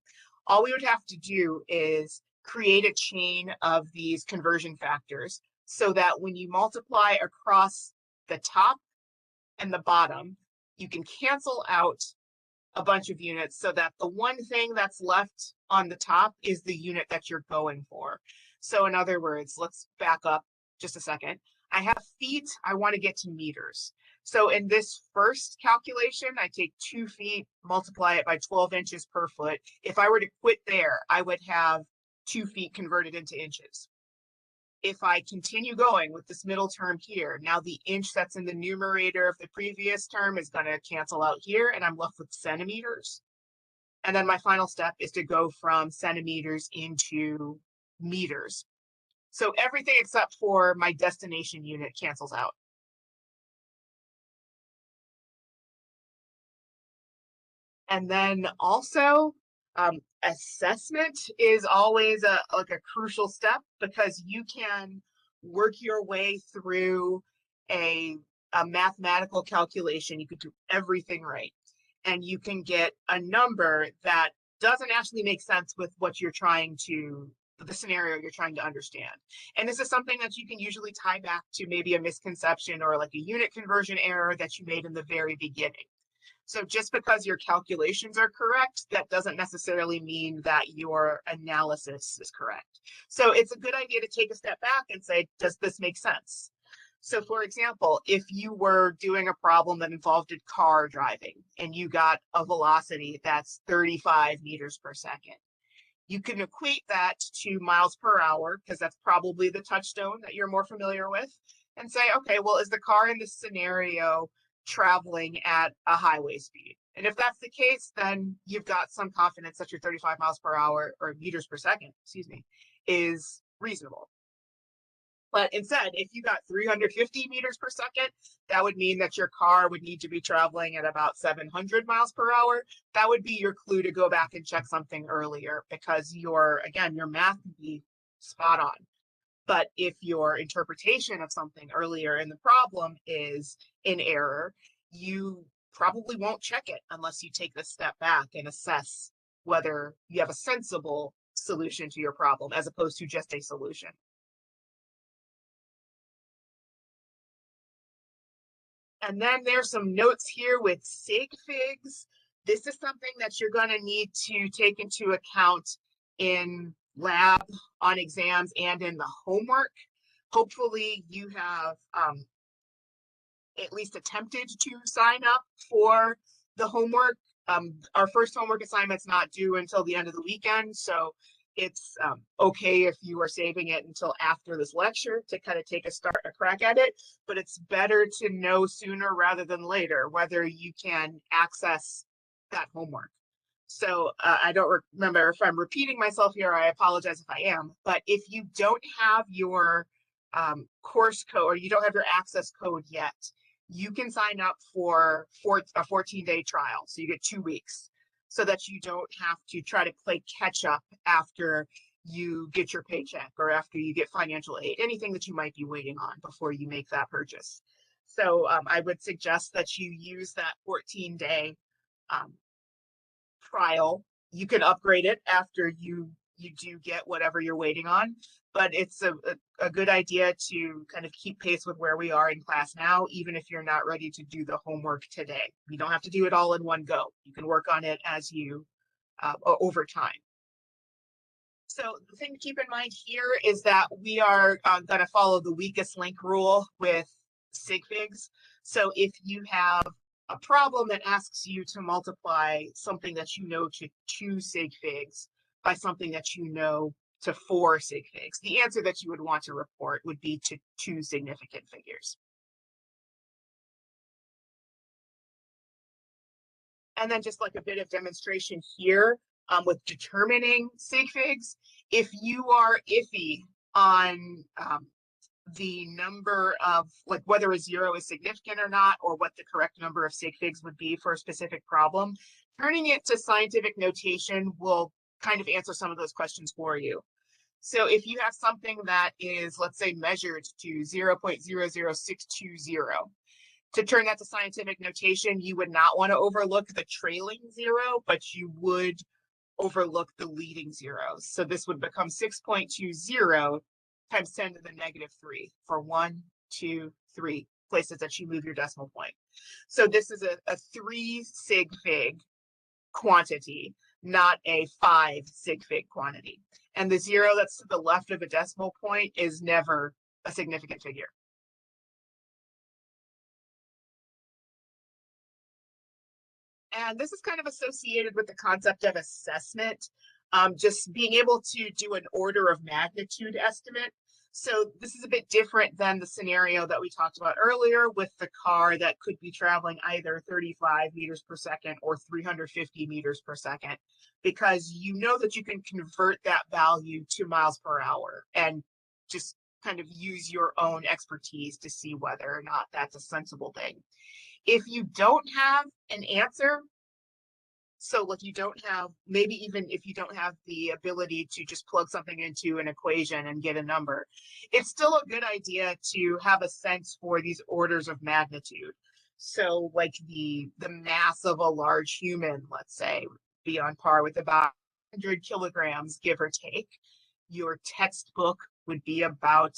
all we would have to do is create a chain of these conversion factors so that when you multiply across the top and the bottom, you can cancel out a bunch of units so that the one thing that's left on the top is the unit that you're going for. So in other words, let's back up just a second. I have feet, I want to get to meters. So in this first calculation, I take 2 feet, multiply it by 12 inches per foot. If I were to quit there, I would have 2 feet converted into inches. If I continue going with this middle term here, now the inch that's in the numerator of the previous term is going to cancel out here, and I'm left with centimeters. And then my final step is to go from centimeters into meters. So everything except for my destination unit cancels out. And then also, assessment is always a crucial step, because you can work your way through a mathematical calculation. You could do everything right, and you can get a number that doesn't actually make sense with what you're trying to, the scenario you're trying to understand. And this is something that you can usually tie back to maybe a misconception or like a unit conversion error that you made in the very beginning. So just because your calculations are correct, that doesn't necessarily mean that your analysis is correct. So it's a good idea to take a step back and say, does this make sense? So for example, if you were doing a problem that involved a car driving and you got a velocity that's 35 meters per second, you can equate that to miles per hour, because that's probably the touchstone that you're more familiar with, and say, okay, well, is the car in this scenario traveling at a highway speed? And if that's the case, then you've got some confidence that your 35 miles per hour, or meters per second, excuse me, is reasonable. But instead, if you got 350 meters per second, that would mean that your car would need to be traveling at about 700 miles per hour. That would be your clue to go back and check something earlier, because your math would be spot on. But if your interpretation of something earlier in the problem is in error, you probably won't check it unless you take a step back and assess whether you have a sensible solution to your problem as opposed to just a solution. And then there's some notes here with sig figs. This is something that you're going to need to take into account in lab, on exams, and in the homework. Hopefully you have at least attempted to sign up for the homework. Our first homework assignment's not due until the end of the weekend, so it's okay if you are saving it until after this lecture to kind of take a crack at it, but it's better to know sooner rather than later whether you can access that homework. So I don't remember if I'm repeating myself here. I apologize if I am, but if you don't have your course code, or you don't have your access code yet, you can sign up for a 14-day trial. So you get 2 weeks, so that you don't have to try to play catch up after you get your paycheck or after you get financial aid, anything that you might be waiting on before you make that purchase. So I would suggest that you use that 14-day trial. You can upgrade it after you do get whatever you're waiting on, but it's a good idea to kind of keep pace with where we are in class now, even if you're not ready to do the homework today. You don't have to do it all in one go. You can work on it as you over time. So the thing to keep in mind here is that we are going to follow the weakest link rule with sig figs. So if you have a problem that asks you to multiply something that you know to 2 sig figs by something that you know to 4 sig figs, the answer that you would want to report would be to 2 significant figures. And then just like a bit of demonstration here with determining sig figs, if you are iffy on the number of, like, whether a 0 is significant or not, or what the correct number of sig figs would be for a specific problem, Turning it to scientific notation will kind of answer some of those questions for you. So if you have something that is, let's say, measured to 0.00620, to turn that to scientific notation, you would not want to overlook the trailing zero, but you would overlook the leading zeros. So this would become 6.20 times 10 to the negative 3 for 1, 2, 3 places that you move your decimal point. So this is a 3 sig fig quantity, not a 5 sig fig quantity. And the zero that's to the left of a decimal point is never a significant figure. And this is kind of associated with the concept of assessment, just being able to do an order of magnitude estimate. So this is a bit different than the scenario that we talked about earlier with the car that could be traveling either 35 meters per second or 350 meters per second, because you know that you can convert that value to miles per hour and just kind of use your own expertise to see whether or not that's a sensible thing. If you don't have an answer, so like you don't have, maybe even if you don't have the ability to just plug something into an equation and get a number, it's still a good idea to have a sense for these orders of magnitude. So like the mass of a large human, let's say, would be on par with about 100 kilograms, give or take. Your textbook would be about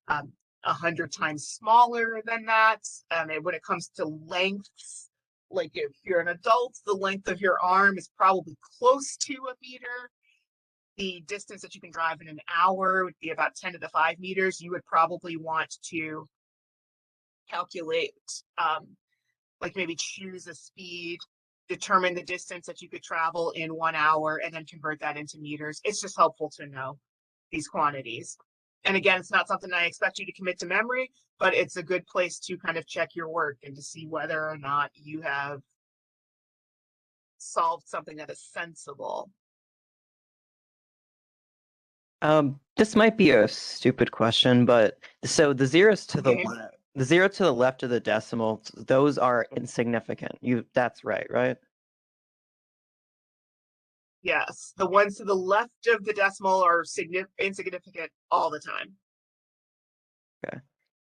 100 times smaller than that. And when it comes to lengths, like if you're an adult, the length of your arm is probably close to a meter. The distance that you can drive in an hour would be about 10 to the 5 meters. You would probably want to calculate, like maybe choose a speed, determine the distance that you could travel in 1 hour, and then convert that into meters. It's just helpful to know these quantities. And again, it's not something I expect you to commit to memory, but it's a good place to kind of check your work and to see whether or not you have solved something that is sensible. This might be a stupid question, but so the zeros to the Okay. left, the zero to the left of the decimal, those are insignificant. That's right? Yes, the ones to the left of the decimal are insignificant all the time. Okay.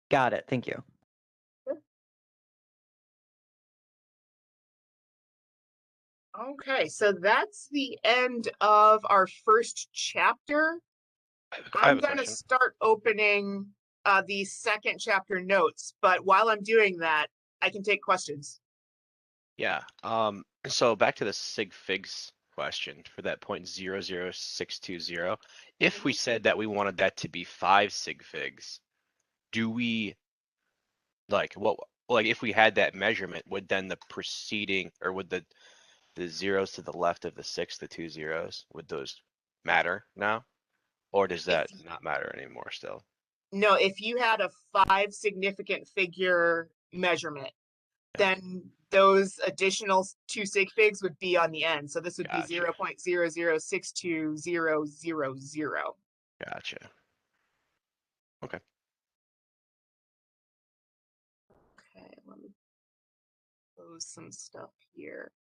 Got it. Thank you. Okay, so that's the end of our first chapter. I I'm have a going to question. start opening the second chapter notes, but while I'm doing that, I can take questions. Yeah. So back to the sig figs question for that 0.00620. If we said that we wanted that to be 5 sig figs, do we like if we had that measurement, would then the preceding, or would the zeros to the left of the 6, the 2 zeros, would those matter now? Or does that not matter anymore still? No, if you had a 5 significant figure measurement, then those additional 2 sig figs would be on the end. So this would be Gotcha. 0.0062000. Gotcha. Okay. Okay, let me close some stuff here.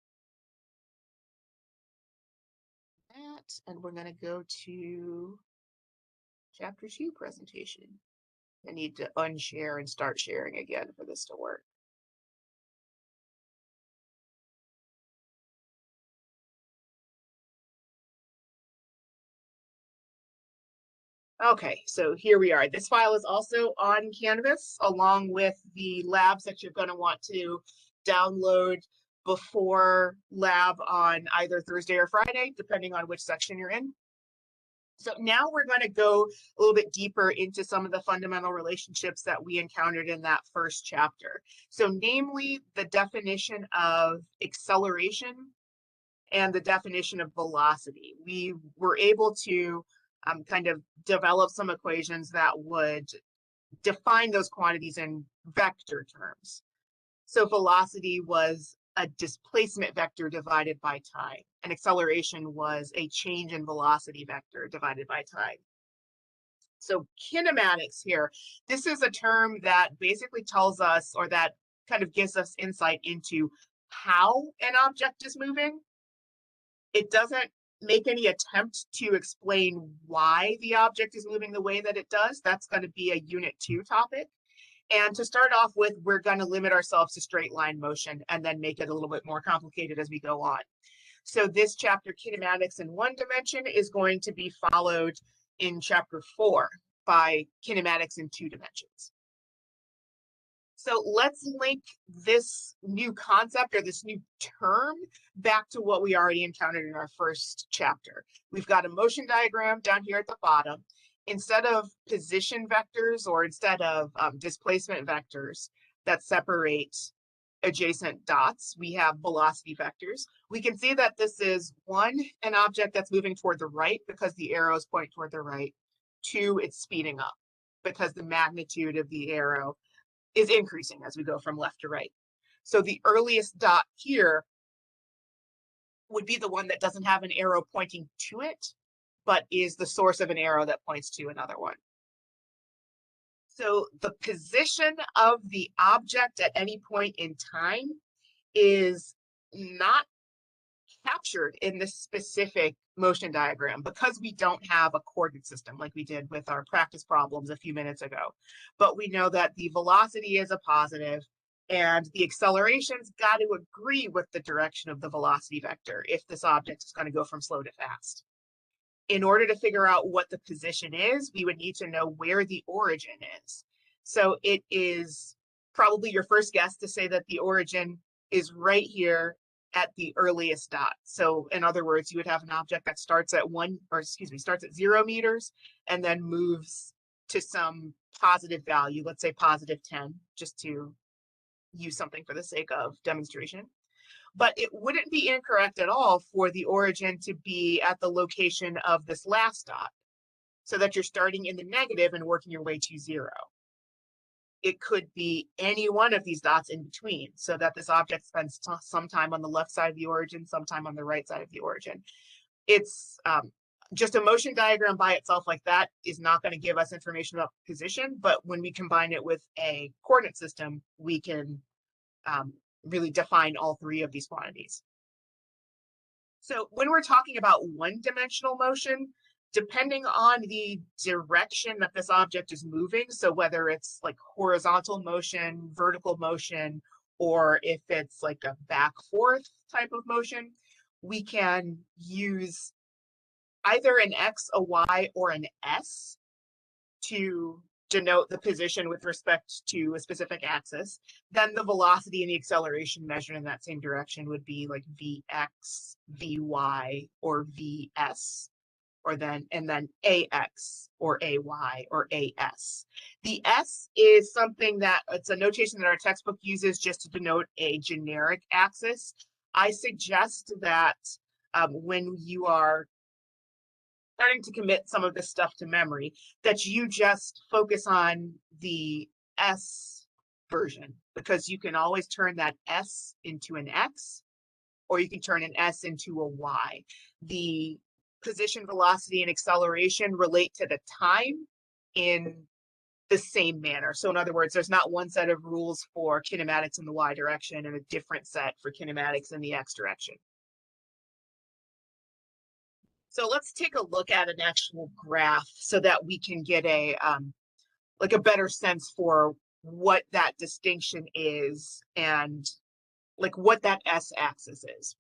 And we're going to go to chapter 2 presentation. I need to unshare and start sharing again for this to work. Okay, so here we are. This file is also on Canvas, along with the labs that you're going to want to download before lab on either Thursday or Friday, depending on which section you're in. So now we're going to go a little bit deeper into some of the fundamental relationships that we encountered in that first chapter. So namely, the definition of acceleration and the definition of velocity. We were able to kind of develop some equations that would define those quantities in vector terms. So velocity was a displacement vector divided by time, and acceleration was a change in velocity vector divided by time. So kinematics here, this is a term that basically tells us, or that kind of gives us insight into how an object is moving. It doesn't make any attempt to explain why the object is moving the way that it does. That's going to be a Unit 2 topic. And to start off with, we're going to limit ourselves to straight line motion and then make it a little bit more complicated as we go on. So this chapter, Kinematics in 1 dimension, is going to be followed in chapter 4 by Kinematics in 2 dimensions. So let's link this new concept or this new term back to what we already encountered in our first chapter. We've got a motion diagram down here at the bottom. Instead of position vectors or instead of displacement vectors that separate adjacent dots, we have velocity vectors. We can see that this is 1, an object that's moving toward the right because the arrows point toward the right. 2, it's speeding up because the magnitude of the arrow is increasing as we go from left to right. So the earliest dot here would be the one that doesn't have an arrow pointing to it, but is the source of an arrow that points to another one. So the position of the object at any point in time is not captured in this specific motion diagram because we don't have a coordinate system like we did with our practice problems a few minutes ago. But we know that the velocity is a positive and the acceleration's got to agree with the direction of the velocity vector if this object is going to go from slow to fast. In order to figure out what the position is, we would need to know where the origin is. So it is probably your first guess to say that the origin is right here at the earliest dot. So in other words, you would have an object that starts at starts at 0 meters and then moves to some positive value, let's say positive 10, just to use something for the sake of demonstration. But it wouldn't be incorrect at all for the origin to be at the location of this last dot, so that you're starting in the negative and working your way to 0. It could be any one of these dots in between, so that this object spends some time on the left side of the origin, sometime on the right side of the origin. It's just a motion diagram by itself like that is not going to give us information about position, but when we combine it with a coordinate system, we can really define all 3 of these quantities. So when we're talking about one-dimensional motion, depending on the direction that this object is moving, so whether it's like horizontal motion, vertical motion, or if it's like a back forth type of motion, we can use either an X, a Y, or an S to denote the position with respect to a specific axis. Then the velocity and the acceleration measured in that same direction would be like Vx, Vy, or Vs, or then AX or AY or AS. The S is something that it's a notation that our textbook uses just to denote a generic axis. I suggest that when you are starting to commit some of this stuff to memory, that you just focus on the S version, because you can always turn that S into an X, or you can turn an S into a Y. The position, velocity, and acceleration relate to the time in the same manner. So in other words, there's not one set of rules for kinematics in the Y direction and a different set for kinematics in the X direction. So let's take a look at an actual graph so that we can get a like a better sense for what that distinction is and like what that S-axis is.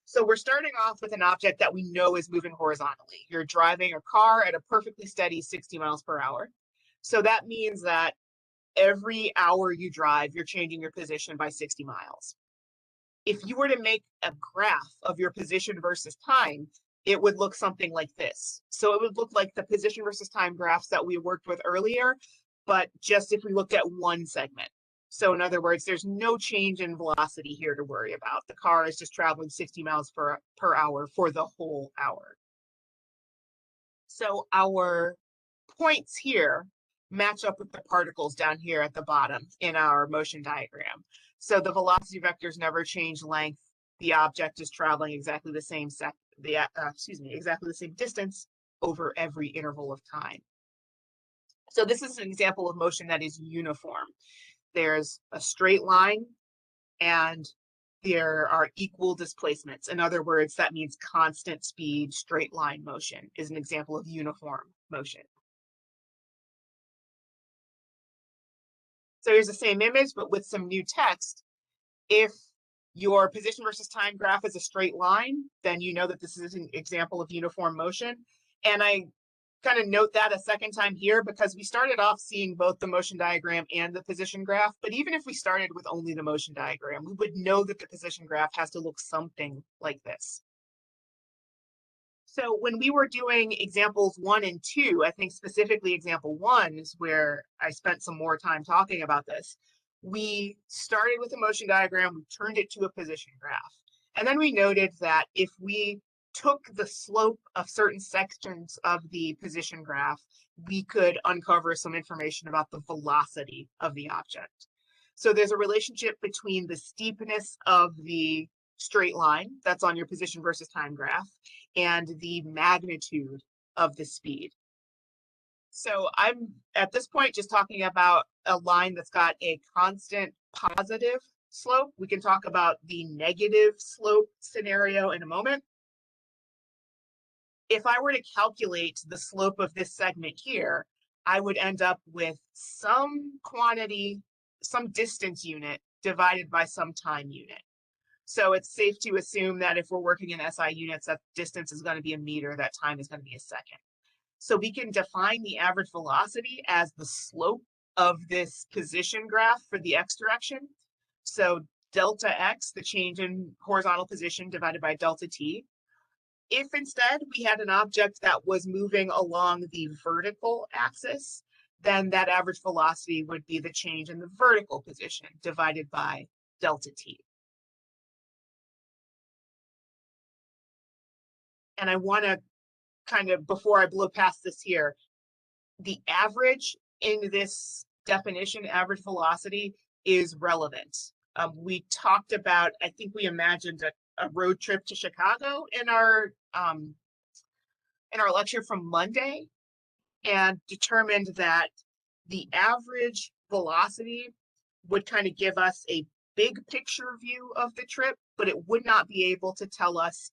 So we're starting off with an object that we know is moving horizontally. You're driving a car at a perfectly steady 60 miles per hour. So that means that every hour you drive, you're changing your position by 60 miles. If you were to make a graph of your position versus time, it would look something like this. So it would look like the position versus time graphs that we worked with earlier, but just if we looked at one segment. So in other words, there's no change in velocity here to worry about. The car is just traveling 60 miles per hour for the whole hour. So our points here match up with the particles down here at the bottom in our motion diagram. So the velocity vectors never change length. The object is traveling exactly the same exactly the same distance over every interval of time. So this is an example of motion that is uniform. There's a straight line, and there are equal displacements. In other words, that means constant speed, straight line motion is an example of uniform motion. So here's the same image, but with some new text. If your position versus time graph is a straight line, then you know that this is an example of uniform motion. And I kind of note that a second time here because we started off seeing both the motion diagram and the position graph. But even if we started with only the motion diagram, we would know that the position graph has to look something like this. So when we were doing examples 1 and 2, I think specifically example 1 is where I spent some more time talking about this. We started with a motion diagram, we turned it to a position graph. And then we noted that if we took the slope of certain sections of the position graph, we could uncover some information about the velocity of the object. So there's a relationship between the steepness of the straight line that's on your position versus time graph and the magnitude of the speed. So I'm at this point just talking about a line that's got a constant positive slope. We can talk about the negative slope scenario in a moment. If I were to calculate the slope of this segment here, I would end up with some quantity, some distance unit divided by some time unit. So it's safe to assume that if we're working in SI units, that distance is going to be a meter, that time is going to be a second. So we can define the average velocity as the slope of this position graph for the x direction. So delta x, the change in horizontal position, divided by delta t. If instead we had an object that was moving along the vertical axis, then that average velocity would be the change in the vertical position divided by delta t. And I want to kind of, before I blow past this here, the average in this definition, average velocity, is relevant. We talked about, I think we imagined a road trip to Chicago in our lecture from Monday, and determined that the average velocity would kind of give us a big picture view of the trip, but it would not be able to tell us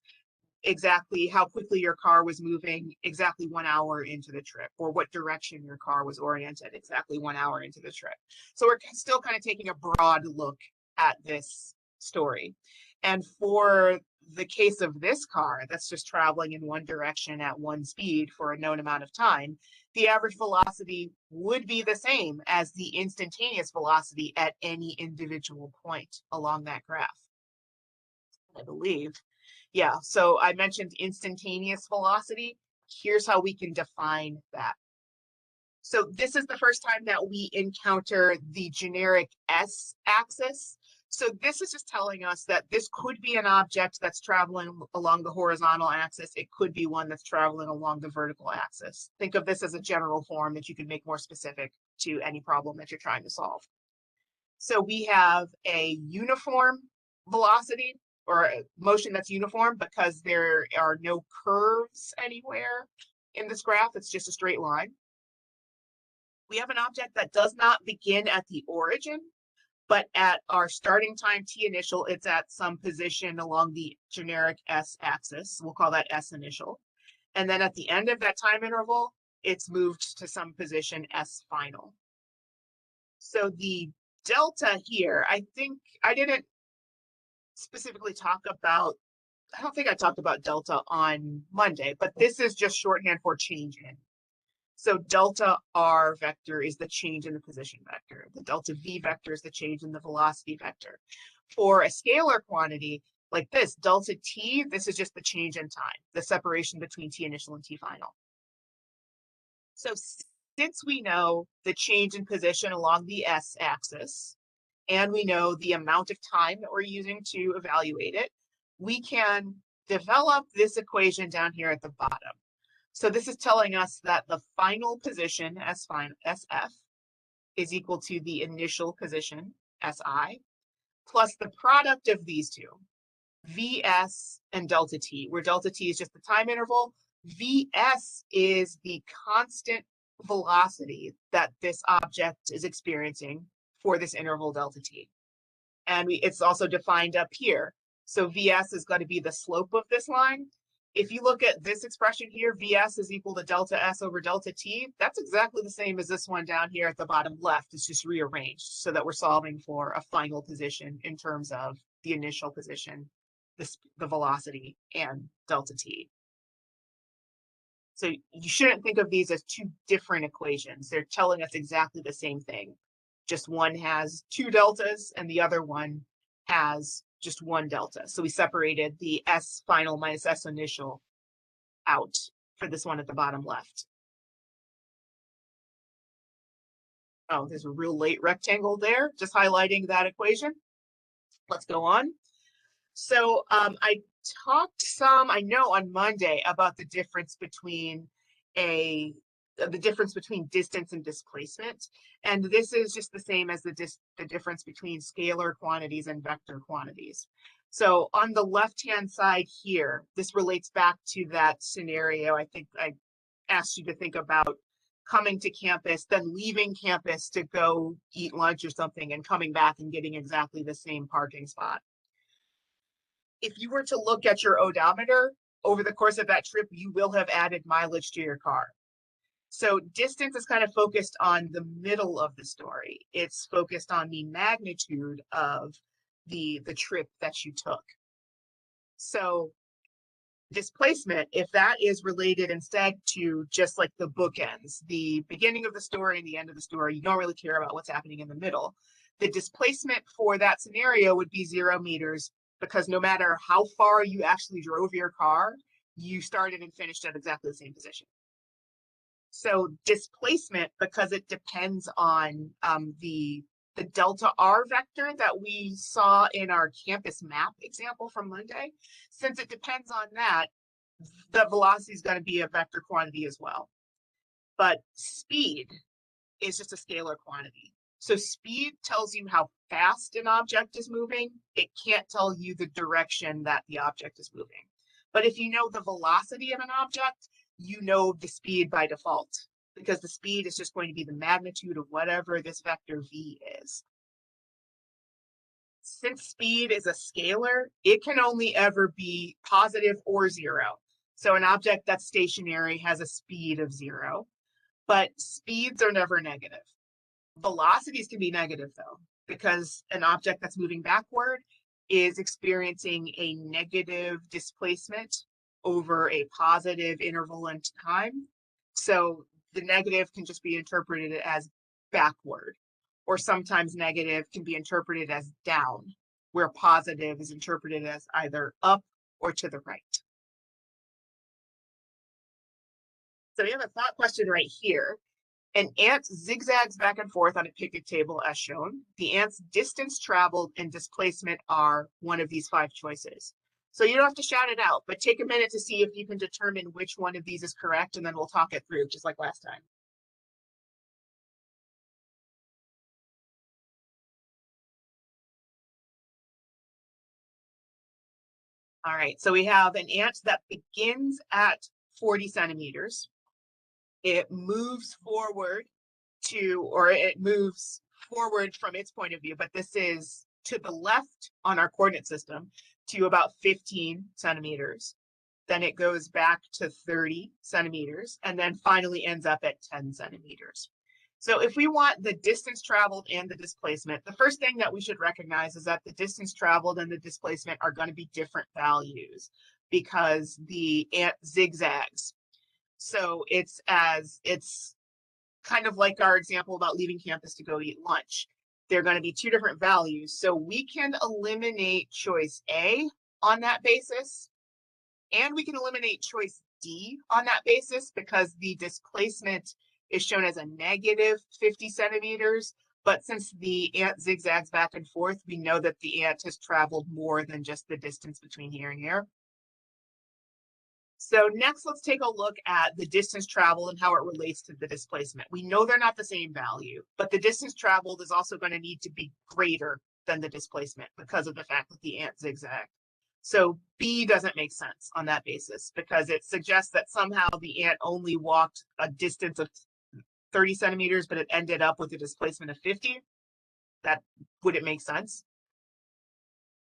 exactly how quickly your car was moving exactly 1 hour into the trip, or what direction your car was oriented exactly 1 hour into the trip. So we're still kind of taking a broad look at this story. And for the case of this car that's just traveling in one direction at one speed for a known amount of time, the average velocity would be the same as the instantaneous velocity at any individual point along that graph, I believe. Yeah, so I mentioned instantaneous velocity. Here's how we can define that. So this is the first time that we encounter the generic s-axis. So this is just telling us that this could be an object that's traveling along the horizontal axis. It could be one that's traveling along the vertical axis. Think of this as a general form that you can make more specific to any problem that you're trying to solve. So we have a uniform velocity, or a motion that's uniform because there are no curves anywhere in this graph. It's just a straight line. We have an object that does not begin at the origin, but at our starting time t initial, it's at some position along the generic s-axis. We'll call that s initial. And then at the end of that time interval, it's moved to some position s final. So the delta here, I think I didn't specifically talk about, I don't think I talked about delta on Monday, but this is just shorthand for change in. So delta r vector is the change in the position vector. The delta v vector is the change in the velocity vector. For a scalar quantity like this, delta t, this is just the change in time, the separation between t initial and t final. So since we know the change in position along the s-axis, and we know the amount of time that we're using to evaluate it, we can develop this equation down here at the bottom. So this is telling us that the final position, SF, is equal to the initial position, SI, plus the product of these two, VS and delta T, where delta T is just the time interval. VS is the constant velocity that this object is experiencing for this interval delta T. And it's also defined up here. So VS is going to be the slope of this line. If you look at this expression here, VS is equal to delta S over delta T. That's exactly the same as this one down here at the bottom left. It's just rearranged so that we're solving for a final position in terms of the initial position, the velocity, and delta T. So you shouldn't think of these as two different equations. They're telling us exactly the same thing. Just one has two deltas and the other one has just one delta. So we separated the S final minus S initial out for this one at the bottom left. Oh, there's a real late rectangle there, just highlighting that equation. Let's go on. So I talked some, I know on Monday, about the difference between distance and displacement. And this is just the same as the difference between scalar quantities and vector quantities. So on the left-hand side here, this relates back to that scenario I think I asked you to think about, coming to campus, then leaving campus to go eat lunch or something and coming back and getting exactly the same parking spot. If you were to look at your odometer over the course of that trip, you will have added mileage to your car. So distance is kind of focused on the middle of the story. It's focused on the magnitude of the trip that you took. So displacement, if that is related instead to just like the bookends, the beginning of the story and the end of the story, you don't really care about what's happening in the middle. The displacement for that scenario would be 0 meters, because no matter how far you actually drove your car, you started and finished at exactly the same position. So displacement, because it depends on the delta R vector that we saw in our campus map example from Monday, since it depends on that, the velocity is going to be a vector quantity as well. But speed is just a scalar quantity. So speed tells you how fast an object is moving. It can't tell you the direction that the object is moving. But if you know the velocity of an object, you know the speed by default, because the speed is just going to be the magnitude of whatever this vector v is. Since speed is a scalar, it can only ever be positive or 0. So an object that's stationary has a speed of 0, but speeds are never negative. Velocities can be negative though, because an object that's moving backward is experiencing a negative displacement over a positive interval in time. So the negative can just be interpreted as backward, or sometimes negative can be interpreted as down, where positive is interpreted as either up or to the right. So we have a thought question right here. An ant zigzags back and forth on a picnic table as shown. The ant's distance traveled and displacement are one of these 5 choices. So you don't have to shout it out, but take a minute to see if you can determine which one of these is correct, and then we'll talk it through just like last time. All right, so we have an ant that begins at 40 centimeters. It moves forward it moves forward from its point of view, but this is to the left on our coordinate system to about 15 centimeters. Then it goes back to 30 centimeters and then finally ends up at 10 centimeters. So if we want the distance traveled and the displacement, the first thing that we should recognize is that the distance traveled and the displacement are going to be different values because the ant zigzags. So it's kind of like our example about leaving campus to go eat lunch. They're going to be 2 different values. So we can eliminate choice A on that basis, and we can eliminate choice D on that basis because the displacement is shown as a negative 50 centimeters. But since the ant zigzags back and forth, we know that the ant has traveled more than just the distance between here and here. So next, let's take a look at the distance traveled and how it relates to the displacement. We know they're not the same value, but the distance traveled is also going to need to be greater than the displacement because of the fact that the ant zigzagged. So B doesn't make sense on that basis because it suggests that somehow the ant only walked a distance of 30 centimeters, but it ended up with a displacement of 50. That wouldn't make sense.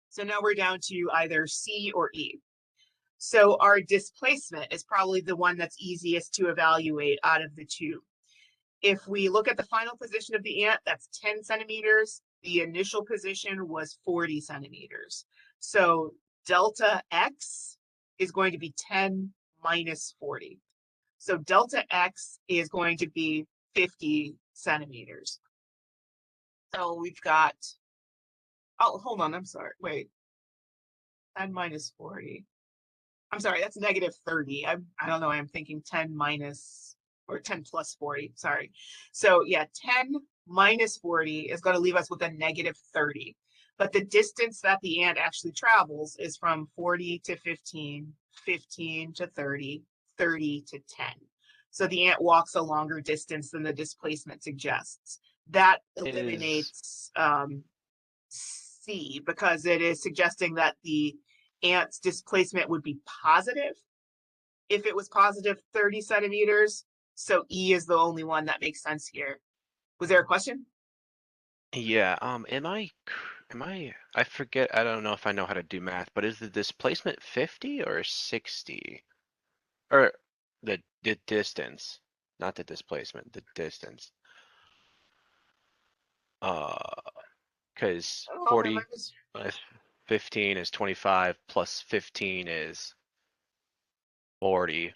So now we're down to either C or E. So our displacement is probably the one that's easiest to evaluate out of the two. If we look at the final position of the ant, that's 10 centimeters. The initial position was 40 centimeters. So delta X is going to be 10 minus 40. So delta X is going to be 50 centimeters. So we've got, oh, hold on, I'm sorry, wait. 10 minus 40. I'm sorry, that's negative 30. I don't know, I'm thinking 10 minus, or 10 plus 40, sorry. So yeah, 10 minus 40 is going to leave us with a negative 30. But the distance that the ant actually travels is from 40 to 15, 15 to 30, 30 to 10. So the ant walks a longer distance than the displacement suggests. That eliminates C, because it is suggesting that the ant's displacement would be positive if it was positive 30 centimeters. So E is the only one that makes sense here. Was there a question? Yeah, I forget, I don't know if I know how to do math, but is the displacement 50 or 60? Or the distance, not the displacement, the distance. Because 40 plus 15 is 25, plus 15 is 40,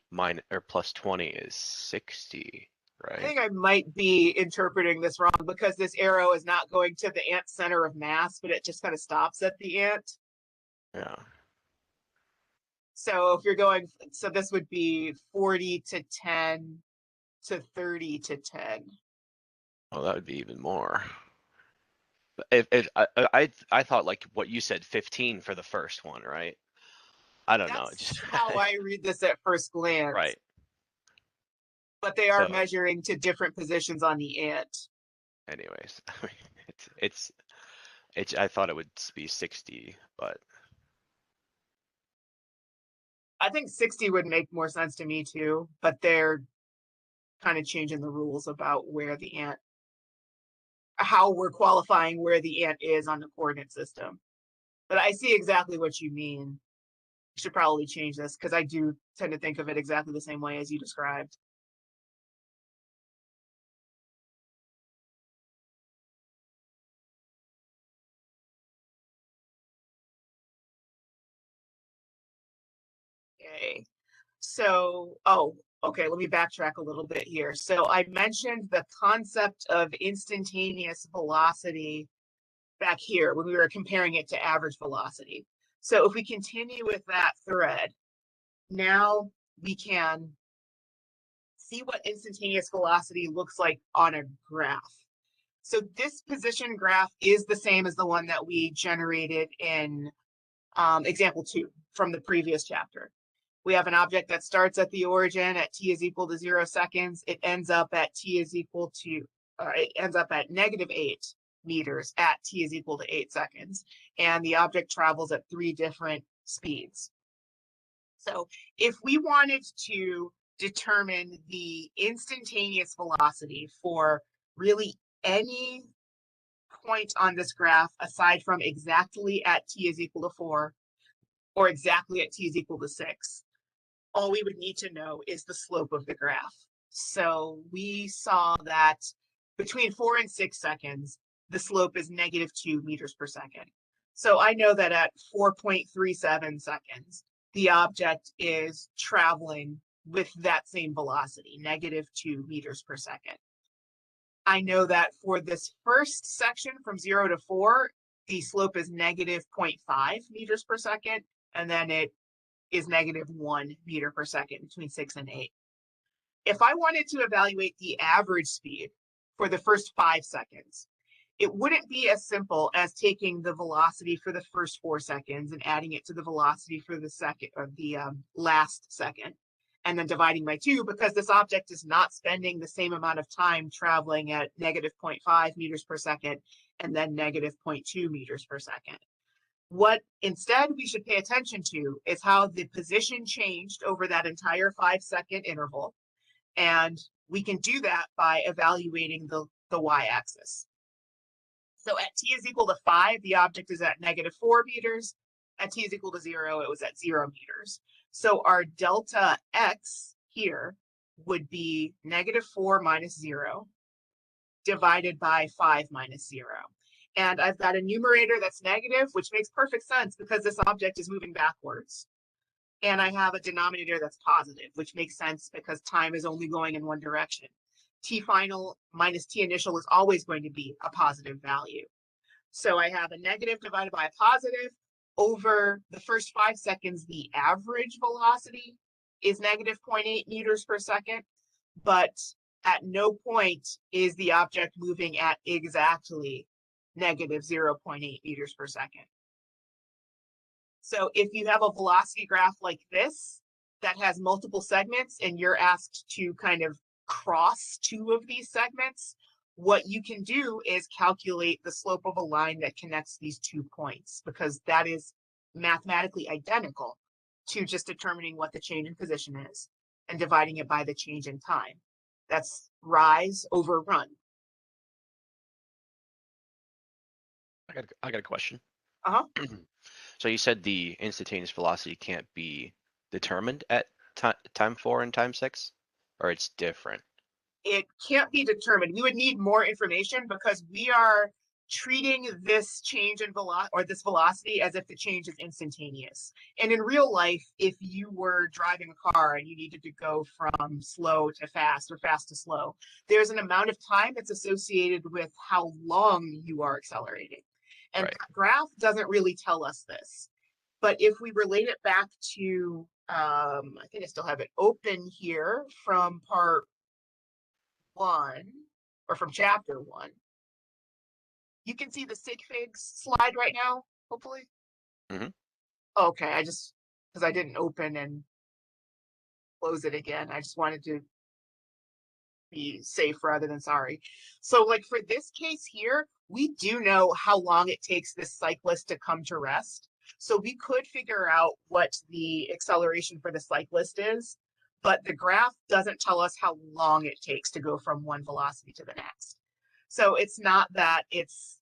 or plus 20 is 60, I right? think I might be interpreting this wrong, because this arrow is not going to the ant's center of mass, but it just kind of stops at the ant. Yeah. So if you're going, so this would be 40 to 10 to 30 to 10. Well, that would be even more. I thought like what you said, 15 for the first one, right? I don't know. That's Just how I read this at first glance. right. But they are So, measuring to different positions on the ant. anyways, I mean, it's I thought it would be 60, but I think 60 would make more sense to me too, but they're kind of changing the rules about where the ant, how we're qualifying where the ant is on the coordinate system. But I see exactly what you mean. Should probably change this, because I do tend to think of it exactly the same way as you described. Okay. So, oh, okay, let me backtrack a little bit here. So I mentioned the concept of instantaneous velocity back here when we were comparing it to average velocity. So if we continue with that thread, now we can see what instantaneous velocity looks like on a graph. So this position graph is the same as the one that we generated in example 2 from the previous chapter. We have an object that starts at the origin at t is equal to 0 seconds. It ends up at t is equal to, it ends up at negative 8 meters at t is equal to 8 seconds. And the object travels at 3 different speeds. So if we wanted to determine the instantaneous velocity for really any point on this graph, aside from exactly at t is equal to 4 or exactly at t is equal to 6, all we would need to know is the slope of the graph. So we saw that between 4 and 6 seconds, the slope is negative 2 meters per second. So I know that at 4.37 seconds, the object is traveling with that same velocity, negative 2 meters per second. I know that for this first section from 0 to 4, the slope is negative 0.5 meters per second, and then it is negative 1 meter per second between 6 and 8. If I wanted to evaluate the average speed for the first 5 seconds, it wouldn't be as simple as taking the velocity for the first 4 seconds and adding it to the velocity for the second, or the last second, and then dividing by 2, because this object is not spending the same amount of time traveling at negative 0.5 meters per second and then negative 0.2 meters per second. What instead we should pay attention to is how the position changed over that entire 5-second interval. And we can do that by evaluating the y-axis. So at t is equal to 5, the object is at -4 meters. At t is equal to 0, it was at 0 meters. So our delta x here would be -4 minus 0 divided by 5 minus 0. And I've got a numerator that's negative, which makes perfect sense because this object is moving backwards. And I have a denominator that's positive, which makes sense because time is only going in one direction. T final minus t initial is always going to be a positive value. So I have a negative divided by a positive. Over the first 5 seconds, the average velocity is -0.8 meters per second, but at no point is the object moving at exactly -0.8 meters per second. So if you have a velocity graph like this that has multiple segments and you're asked to kind of cross 2 of these segments, what you can do is calculate the slope of a line that connects these 2 points, because that is mathematically identical to just determining what the change in position is and dividing it by the change in time. That's rise over run. I got a question. Uh-huh. So you said the instantaneous velocity can't be determined at time 4 and time 6, or it's different? It can't be determined. We would need more information because we are treating this change in velocity or this velocity as if the change is instantaneous. And in real life, if you were driving a car and you needed to go from slow to fast or fast to slow, there's an amount of time that's associated with how long you are accelerating. And Right. that graph doesn't really tell us this. But if we relate it back to, I think I still have it open here from part 1, or from chapter 1. You can see the sig figs slide right now, hopefully. Mhm. Okay, because I didn't open and close it again. I just wanted to be safe rather than sorry. So like for this case here, we do know how long it takes this cyclist to come to rest. So we could figure out what the acceleration for the cyclist is, but the graph doesn't tell us how long it takes to go from one velocity to the next. So it's not that it's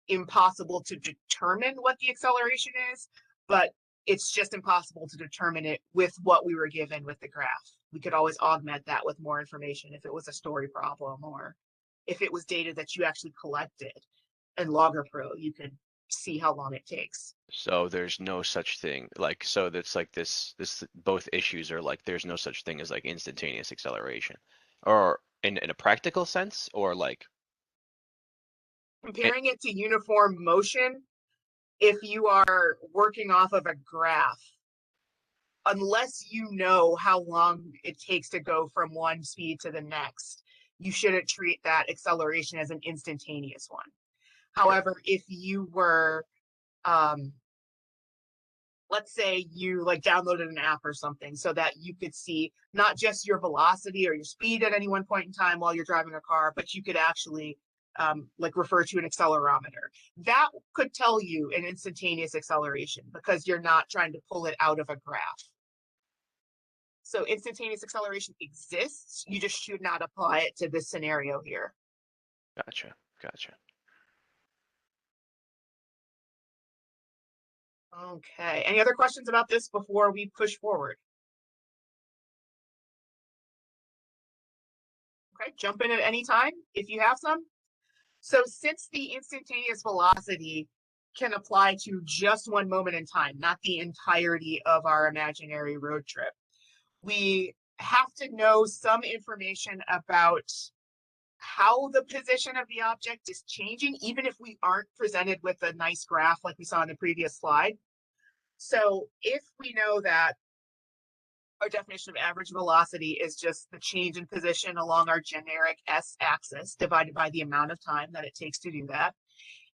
impossible to determine what the acceleration is, but it's just impossible to determine it with what we were given with the graph. We could always augment that with more information if it was a story problem or if it was data that you actually collected. In Logger Pro, you could see how long it takes. So there's no such thing, like, so that's like this both issues are like there's no such thing as like instantaneous acceleration, or in a practical sense, or like Comparing it to uniform motion, if you are working off of a graph, unless you know how long it takes to go from one speed to the next, you shouldn't treat that acceleration as an instantaneous one. However, if you were, let's say you like downloaded an app or something so that you could see not just your velocity or your speed at any one point in time while you're driving a car, but you could actually like refer to an accelerometer. That could tell you an instantaneous acceleration because you're not trying to pull it out of a graph. So instantaneous acceleration exists. You just should not apply it to this scenario here. gotcha. Okay. Any other questions about this before we push forward? Okay, jump in at any time if you have some. So since the instantaneous velocity can apply to just one moment in time, not the entirety of our imaginary road trip, we have to know some information about how the position of the object is changing, even if we aren't presented with a nice graph like we saw in the previous slide. So if we know that our definition of average velocity is just the change in position along our generic s-axis divided by the amount of time that it takes to do that,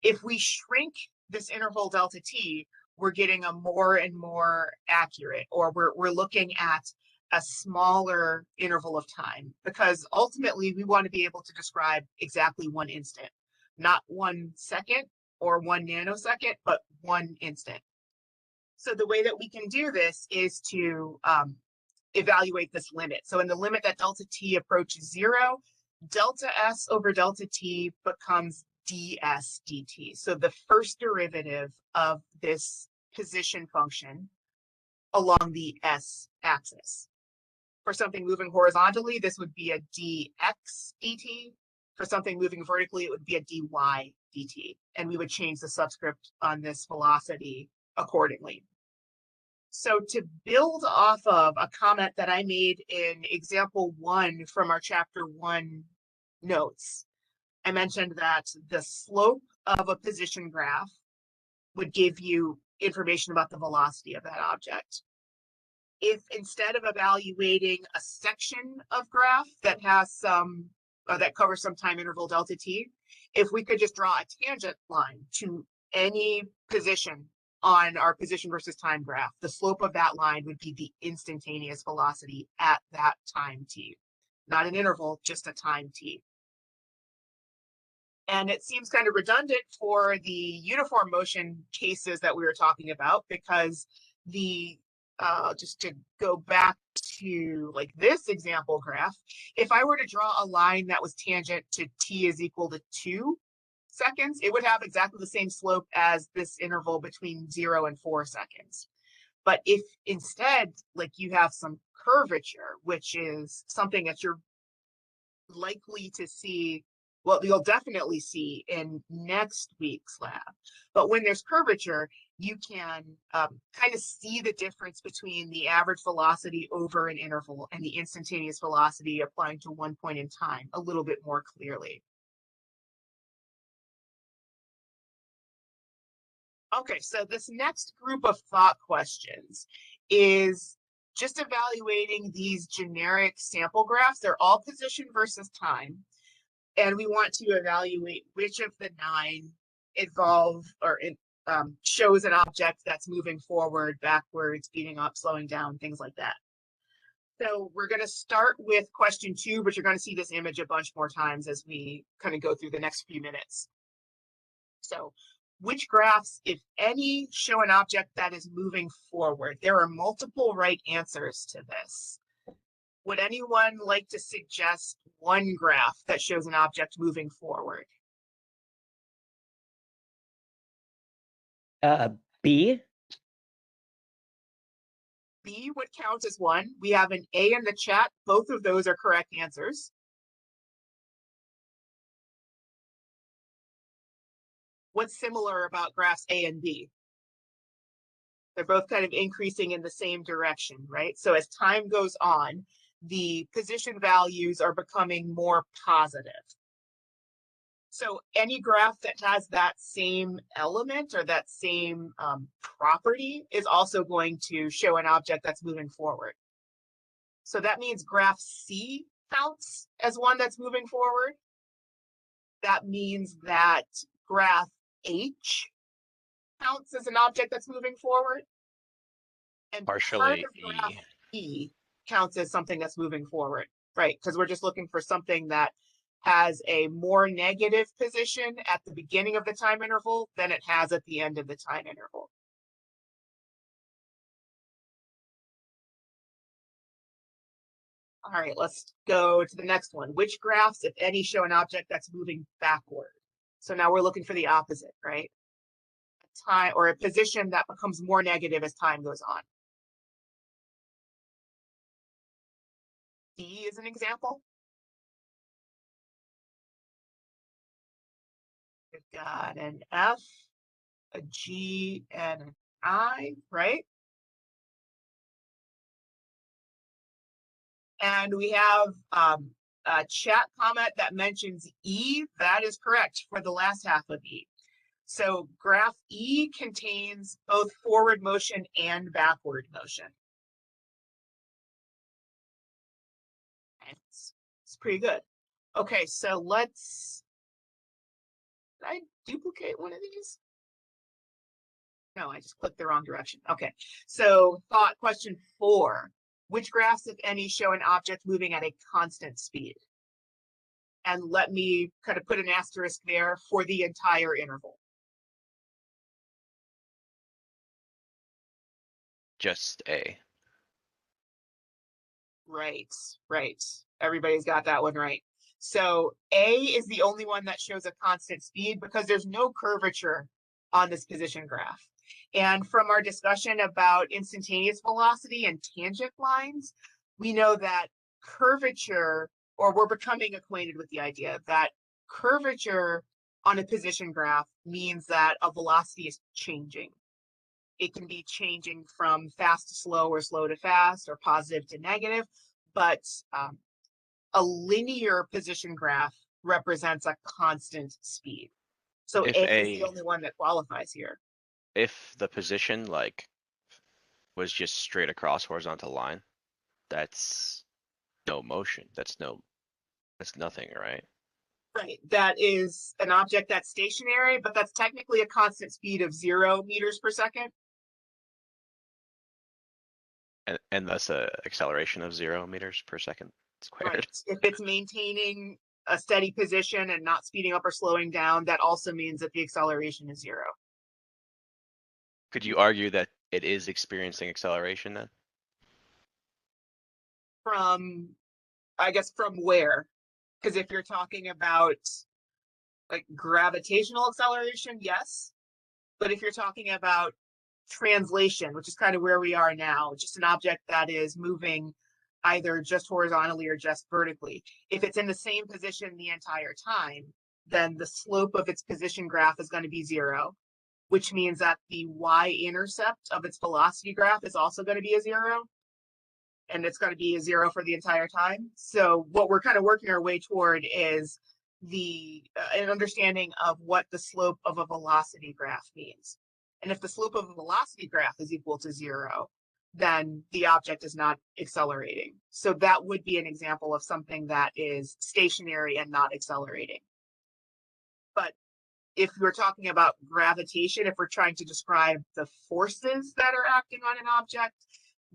if we shrink this interval delta t, we're getting a more and more accurate, or we're looking at a smaller interval of time, because ultimately we want to be able to describe exactly one instant, not 1 second or 1 nanosecond, but one instant. So the way that we can do this is to evaluate this limit. So in the limit that delta t approaches 0, delta s over delta t becomes ds dt. So the first derivative of this position function along the s axis. For something moving horizontally, this would be a dx dt. For something moving vertically, it would be a dy dt. And we would change the subscript on this velocity accordingly. So to build off of a comment that I made in example 1 from our chapter 1 notes, I mentioned that the slope of a position graph would give you information about the velocity of that object. If instead of evaluating a section of graph that has some, that covers some time interval delta t, if we could just draw a tangent line to any position on our position versus time graph, the slope of that line would be the instantaneous velocity at that time t. Not an interval, just a time t. And it seems kind of redundant for the uniform motion cases that we were talking about, because the just to go back to like this example graph, if I were to draw a line that was tangent to t is equal to 2 seconds, it would have exactly the same slope as this interval between 0 and 4 seconds. But if instead, like, you have some curvature, which is something that you're likely to see, well, you'll definitely see in next week's lab. But when there's curvature, you can kind of see the difference between the average velocity over an interval and the instantaneous velocity applying to one point in time a little bit more clearly. Okay, so this next group of thought questions is just evaluating these generic sample graphs. They're all position versus time. And we want to evaluate which of the 9 involve or shows an object that's moving forward, backwards, speeding up, slowing down, things like that. So we're going to start with question 2, but you're going to see this image a bunch more times as we kind of go through the next few minutes. So which graphs, if any, show an object that is moving forward? There are multiple right answers to this. Would anyone like to suggest one graph that shows an object moving forward? B. B would count as one. We have an A in the chat. Both of those are correct answers. What's similar about graphs A and B? They're both kind of increasing in the same direction, right? So as time goes on, the position values are becoming more positive. So any graph that has that same element or that same property is also going to show an object that's moving forward. So that means graph C counts as one that's moving forward. That means that graph H counts as an object that's moving forward. And Partially part of graph E counts as something that's moving forward, right? Because we're just looking for something that has a more negative position at the beginning of the time interval than it has at the end of the time interval. All right, let's go to the next one. Which graphs, if any, show an object that's moving backward? So now we're looking for the opposite, right? A time or a position that becomes more negative as time goes on. D is an example. We've got an F, a G, and an I, right? And we have a chat comment that mentions E. That is correct for the last half of E. So graph E contains both forward motion and backward motion. It's pretty good. Okay, so let's, did I duplicate one of these? No, I just clicked the wrong direction. Okay, so thought question 4. Which graphs, if any, show an object moving at a constant speed? And let me kind of put an asterisk there for the entire interval. Just A. Right, right. Everybody's got that one right. So A is the only one that shows a constant speed because there's no curvature on this position graph. And from our discussion about instantaneous velocity and tangent lines, we know that curvature, or we're becoming acquainted with the idea that curvature on a position graph means that a velocity is changing. It can be changing from fast to slow or slow to fast or positive to negative, but a linear position graph represents a constant speed. So If A is the a only one that qualifies here. if the position like was just straight across horizontal line, that's no motion. That's nothing, right? Right. That is an object that's stationary, but that's technically a constant speed of 0 meters per second. And thus a acceleration of 0 meters per second squared. Right. If it's maintaining a steady position and not speeding up or slowing down, that also means that the acceleration is 0. Could you argue that it is experiencing acceleration then? From, I guess, from where? Because if you're talking about like gravitational acceleration, yes. But if you're talking about translation, which is kind of where we are now, just an object that is moving either just horizontally or just vertically, if it's in the same position the entire time, then the slope of its position graph is going to be 0, which means that the y-intercept of its velocity graph is also going to be a 0, and it's going to be a 0 for the entire time. So what we're kind of working our way toward is an understanding of what the slope of a velocity graph means. And if the slope of a velocity graph is equal to 0, then the object is not accelerating. So that would be an example of something that is stationary and not accelerating. But if we're talking about gravitation, if we're trying to describe the forces that are acting on an object,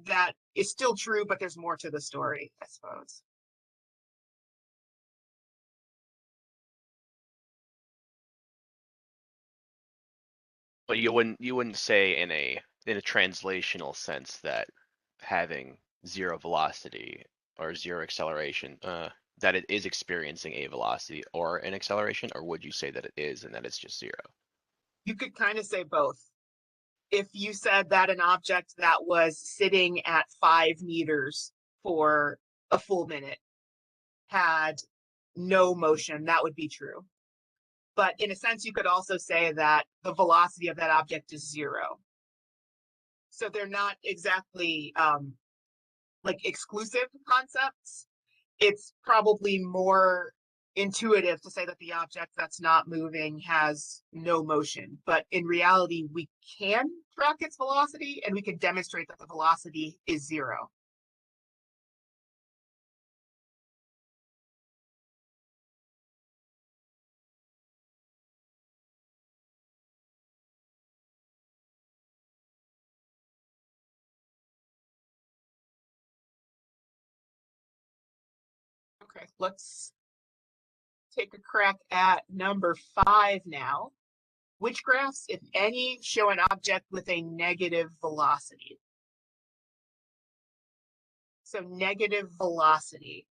that is still true, but there's more to the story, I suppose. But you wouldn't say in a translational sense that having 0 velocity or 0 acceleration, that it is experiencing a velocity or an acceleration, or would you say that it is and that it's just 0? You could kind of say both. If you said that an object that was sitting at 5 meters for a full minute had no motion, that would be true. But in a sense, you could also say that the velocity of that object is 0. So they're not exactly like exclusive concepts. It's probably more intuitive to say that the object that's not moving has no motion. But in reality, we can track its velocity and we can demonstrate that the velocity is 0. Okay, let's take a crack at number 5 now. Which graphs, if any, show an object with a negative velocity? So negative velocity.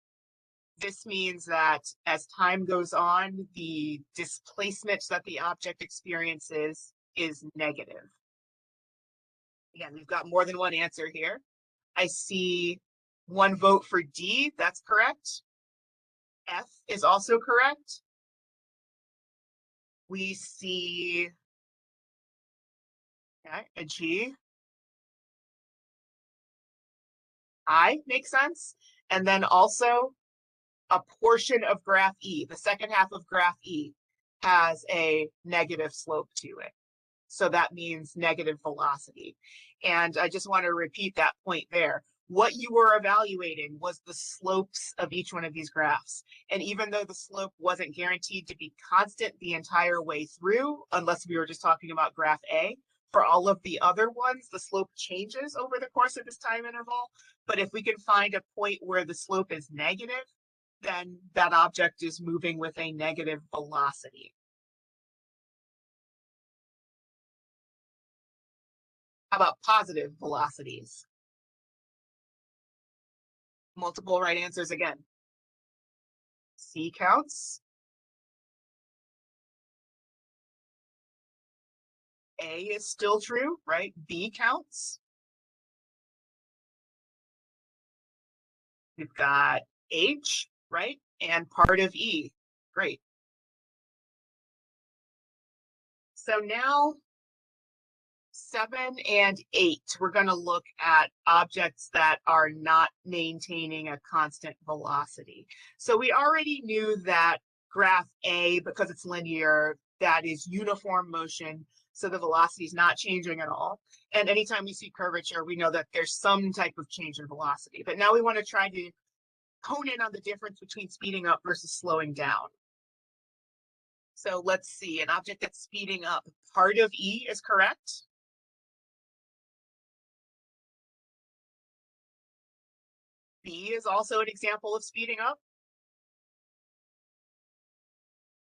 This means that as time goes on, the displacement that the object experiences is negative. Again, we've got more than one answer here. I see one vote for D, that's correct. F is also correct. We see a G. I makes sense. And then also a portion of graph E, the second half of graph E, has a negative slope to it. So that means negative velocity. And I just want to repeat that point there. What you were evaluating was the slopes of each one of these graphs. And even though the slope wasn't guaranteed to be constant the entire way through, unless we were just talking about graph A, for all of the other ones, the slope changes over the course of this time interval. But if we can find a point where the slope is negative, then that object is moving with a negative velocity. How about positive velocities? Multiple right answers again. C counts. A is still true, right? B counts. We've got H, right? And part of E. Great. So now 7 and 8, we're going to look at objects that are not maintaining a constant velocity. So we already knew that graph A, because it's linear, that is uniform motion, so the velocity is not changing at all. And anytime we see curvature, we know that there's some type of change in velocity. But now we want to try to hone in on the difference between speeding up versus slowing down. So let's see, an object that's speeding up, part of E is correct. B is also an example of speeding up.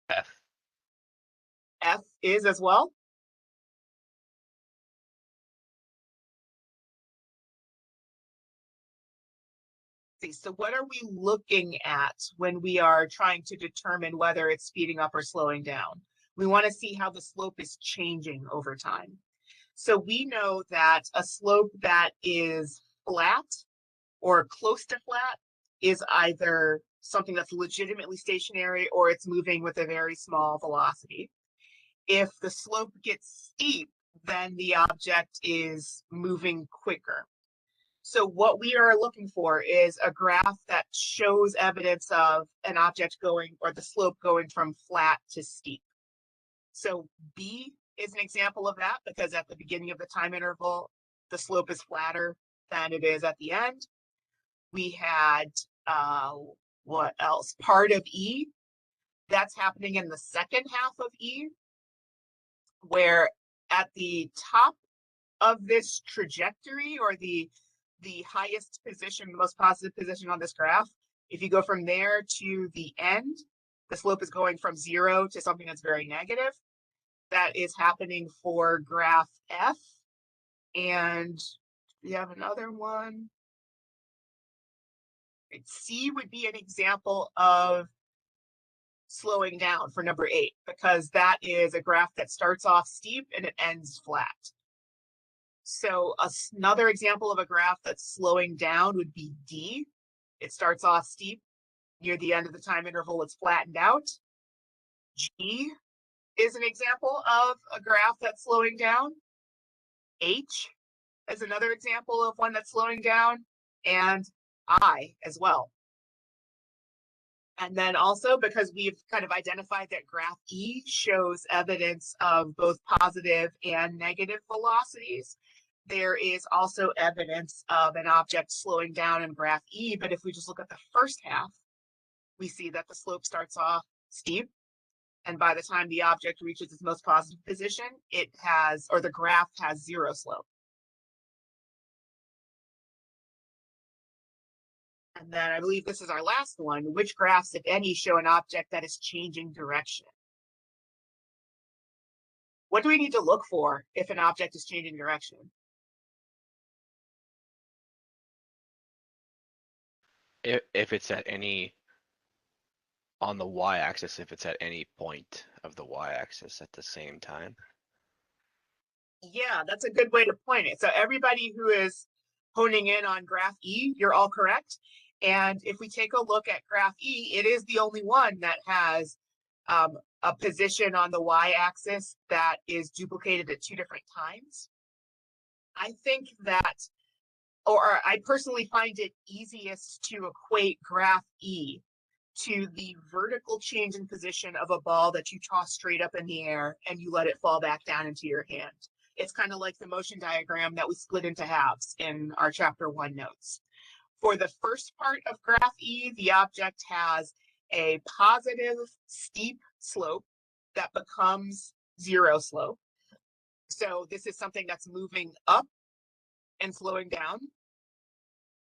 F. F is as well. See, so what are we looking at when we are trying to determine whether it's speeding up or slowing down? We want to see how the slope is changing over time. So we know that a slope that is flat or close to flat is either something that's legitimately stationary or it's moving with a very small velocity. If the slope gets steep, then the object is moving quicker. So what we are looking for is a graph that shows evidence of an object going, or the slope going from flat to steep. So B is an example of that, because at the beginning of the time interval, the slope is flatter than it is at the end. We had, what else? Part of E, that's happening in the second half of E, where at the top of this trajectory, or the highest position, the most positive position on this graph, if you go from there to the end, the slope is going from 0 to something that's very negative. That is happening for graph F. And we have another one. C would be an example of slowing down for number 8, because that is a graph that starts off steep and it ends flat. So another example of a graph that's slowing down would be D. It starts off steep. Near the end of the time interval, it's flattened out. G is an example of a graph that's slowing down. H is another example of one that's slowing down, and I as well. And then also, because we've kind of identified that graph E shows evidence of both positive and negative velocities, there is also evidence of an object slowing down in graph E. But if we just look at the first half, we see that the slope starts off steep, and by the time the object reaches its most positive position, it has, or the graph has, 0 slope. And then I believe this is our last one. Which graphs, if any, show an object that is changing direction? What do we need to look for if an object is changing direction? If it's at any, on the y-axis, if it's at any point of the y-axis at the same time. Yeah, that's a good way to point it. So everybody who is honing in on graph E, you're all correct. And if we take a look at graph E, it is the only one that has a position on the y-axis that is duplicated at 2 different times. I think that, or I personally find it easiest to equate graph E to the vertical change in position of a ball that you toss straight up in the air and you let it fall back down into your hand. It's kind of like the motion diagram that we split into halves in our chapter 1 notes. For the first part of graph E, the object has a positive steep slope that becomes 0 slope. So this is something that's moving up and slowing down.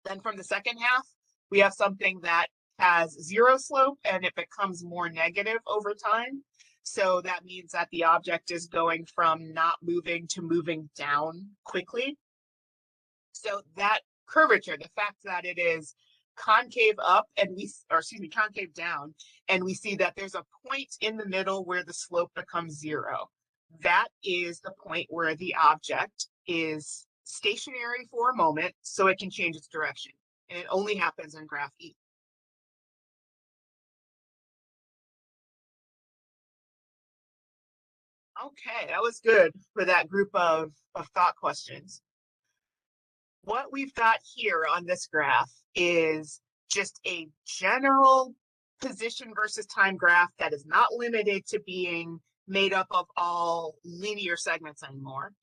Then from the second half, we have something that has 0 slope and it becomes more negative over time. So that means that the object is going from not moving to moving down quickly. So that curvature, the fact that it is concave up and concave down, and we see that there's a point in the middle where the slope becomes 0. That is the point where the object is stationary for a moment so it can change its direction. And it only happens in graph E. Okay, that was good for that group of thought questions. What we've got here on this graph is just a general position versus time graph that is not limited to being made up of all linear segments anymore.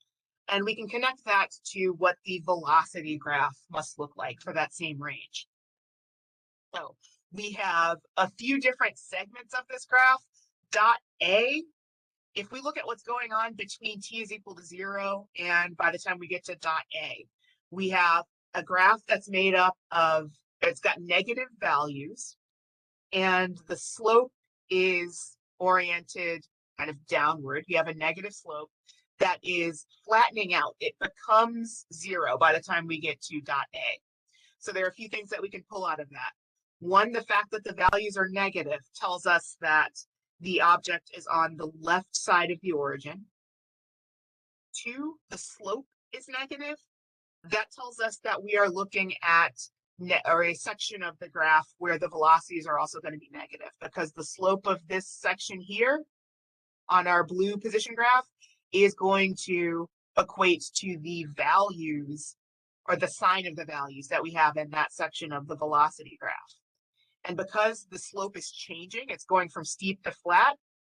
And we can connect that to what the velocity graph must look like for that same range. So we have a few different segments of this graph. Dot A, if we look at what's going on between t is equal to 0 and by the time we get to dot A, we have a graph that's made up of, it's got negative values, and the slope is oriented kind of downward. You have a negative slope that is flattening out. It becomes 0 by the time we get to dot A. So there are a few things that we can pull out of that. One, the fact that the values are negative tells us that the object is on the left side of the origin. 2, the slope is negative. That tells us that we are looking at a section of the graph where the velocities are also going to be negative, because the slope of this section here on our blue position graph is going to equate to the values or the sign of the values that we have in that section of the velocity graph. And because the slope is changing, it's going from steep to flat,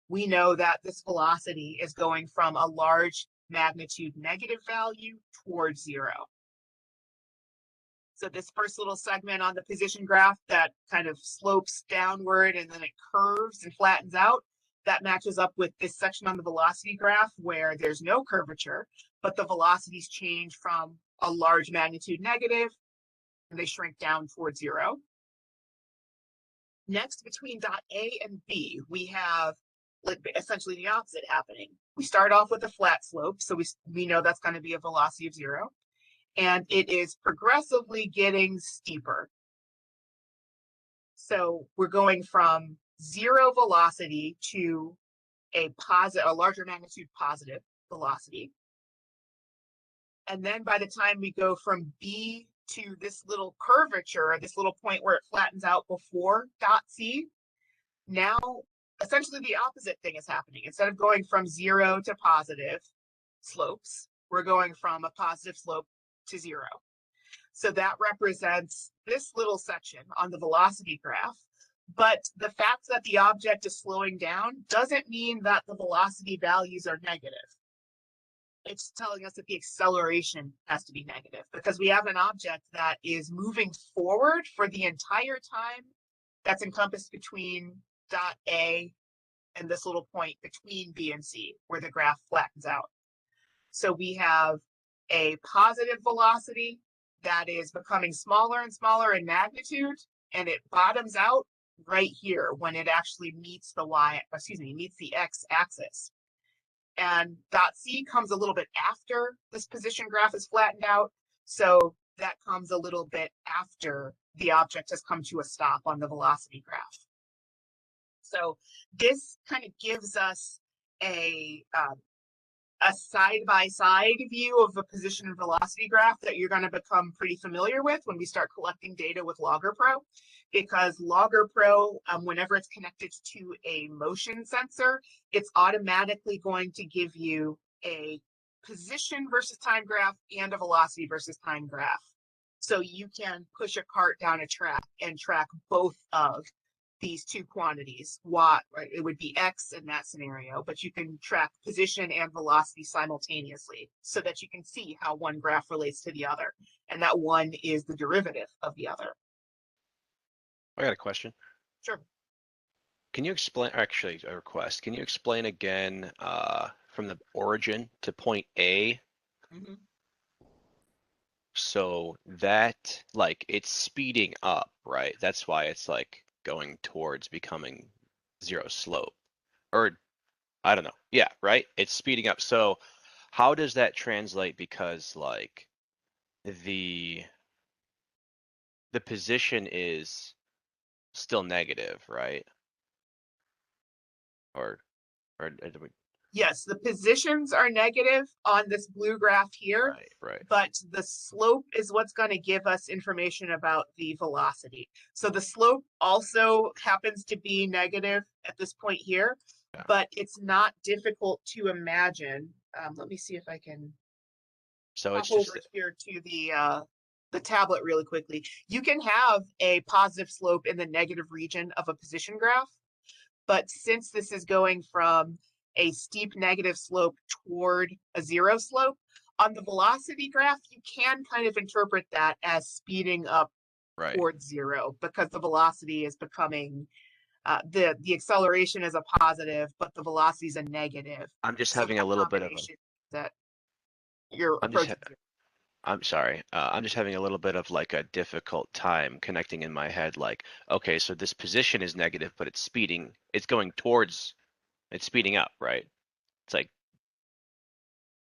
we know that this velocity is going from a large magnitude negative value towards 0. So this first little segment on the position graph that kind of slopes downward and then it curves and flattens out, that matches up with this section on the velocity graph where there's no curvature, but the velocities change from a large magnitude negative and they shrink down towards 0. Next, between dot A and B, we have essentially the opposite happening. We start off with a flat slope, so we know that's going to be a velocity of 0, and it is progressively getting steeper. So we're going from 0 velocity to a larger magnitude positive velocity. And then by the time we go from B to this little curvature, this little point where it flattens out before dot C, now essentially the opposite thing is happening. Instead of going from 0 to positive slopes, we're going from a positive slope to 0. So that represents this little section on the velocity graph. But the fact that the object is slowing down doesn't mean that the velocity values are negative. It's telling us that the acceleration has to be negative, because we have an object that is moving forward for the entire time that's encompassed between dot A and this little point between B and C where the graph flattens out. So we have a positive velocity that is becoming smaller and smaller in magnitude, and it bottoms out right here when it actually meets the X axis. And dot C comes a little bit after this position graph is flattened out. So that comes a little bit after the object has come to a stop on the velocity graph. So this kind of gives us a side-by-side view of a position and velocity graph that you're going to become pretty familiar with when we start collecting data with LoggerPro, because LoggerPro, whenever it's connected to a motion sensor, it's automatically going to give you a position versus time graph and a velocity versus time graph. So you can push a cart down a track and track both of these two quantities. Right? It would be X in that scenario, but you can track position and velocity simultaneously so that you can see how one graph relates to the other. And that one is the derivative of the other. I got a question. Sure. Can you explain, actually a request, can you explain again from the origin to point A? Mm-hmm. So that, like, it's speeding up, right? That's why it's like going towards becoming 0 slope. Or, I don't know. Yeah, right? It's speeding up. So how does that translate? Because, like, the the position is still negative, right? Or do we- Yes, the positions are negative on this blue graph here, right. but the slope is what's going to give us information about the velocity. So the slope also happens to be negative at this point here, Yeah. but it's not difficult to imagine. Let me see if I can So it's hop just over here to the tablet really quickly. You can have a positive slope in the negative region of a position graph, but since this is going from a steep negative slope toward a zero slope, on the velocity graph, you can kind of interpret that as speeding up right. towards zero because the velocity is becoming the acceleration is a positive, but the velocity is a negative. I'm just So having a that little bit of a, combination that you're I'm just approaching. I'm sorry. I'm just having a little bit of like a difficult time connecting in my head. Like, okay, so this position is negative, but it's going towards, it's speeding up, right? It's like,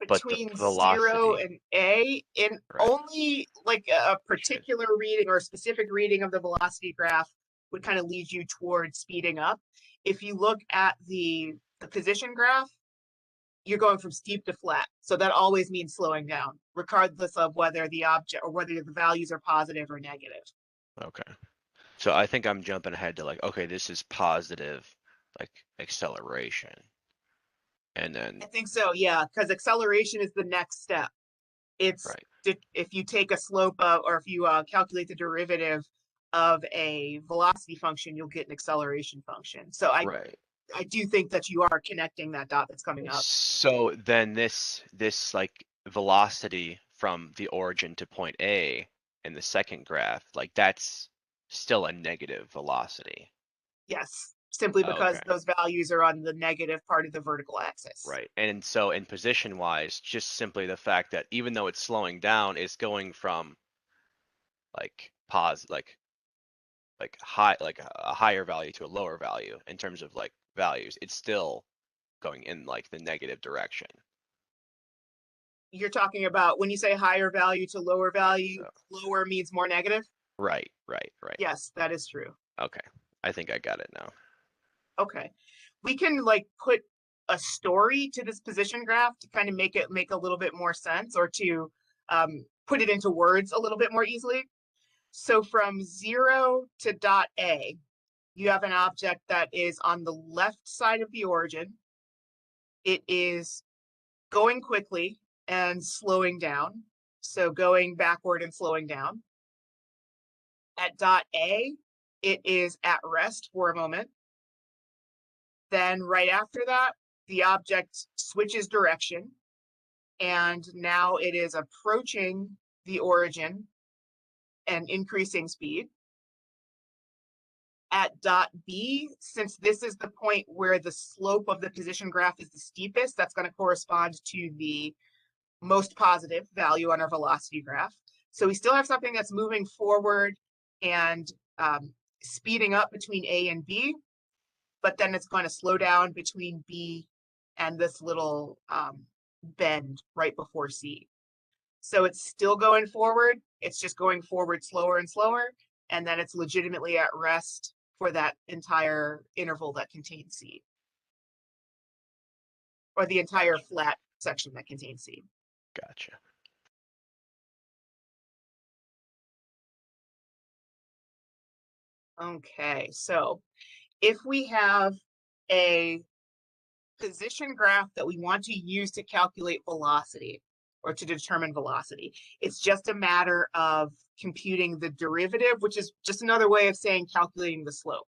but the Between 0 velocity, and a in right? only like a particular reading or a specific reading of the velocity graph would kind of lead you towards speeding up. If you look at the position graph, you're going from steep to flat, so that always means slowing down regardless of whether the object or whether the values are positive or negative. Okay. So I think I'm jumping ahead to like, okay, this is positive, like acceleration. And then, I think so, yeah, because acceleration is the next step. It's right, if you take a slope of, or if you calculate the derivative of a velocity function, you'll get an acceleration function. So right. I do think that you are connecting that dot that's coming up. So then this like velocity from the origin to point A in the second graph, like that's still a negative velocity. Yes, simply because Okay, those values are on the negative part of the vertical axis. right. And so in position wise, just simply the fact that even though it's slowing down, it's going from like high, like a higher value to a lower value in terms of like values. It's still going in like the negative direction. You're talking about when you say higher value to lower value, So, lower means more negative? right. Yes, that is true. Okay. I think I got it now. Okay. We can like put a story to this position graph to kind of make it make a little bit more sense, or to put it into words a little bit more easily. So from 0 to dot A, you have an object that is on the left side of the origin. It is going quickly and slowing down. So going backward and slowing down. At dot A, it is at rest for a moment. Then right after that, the object switches direction, and now it is approaching the origin and increasing speed. At dot B, since this is the point where the slope of the position graph is the steepest, that's going to correspond to the most positive value on our velocity graph. So we still have something that's moving forward and speeding up between A and B, but then it's going to slow down between B and this little bend right before C. So it's still going forward. It's just going forward slower and slower. And then it's legitimately at rest for that entire interval that contains C. Or the entire flat section that contains C. Gotcha. Okay, so if we have a position graph that we want to use to calculate velocity or to determine velocity, it's just a matter of computing the derivative, which is just another way of saying calculating the slope.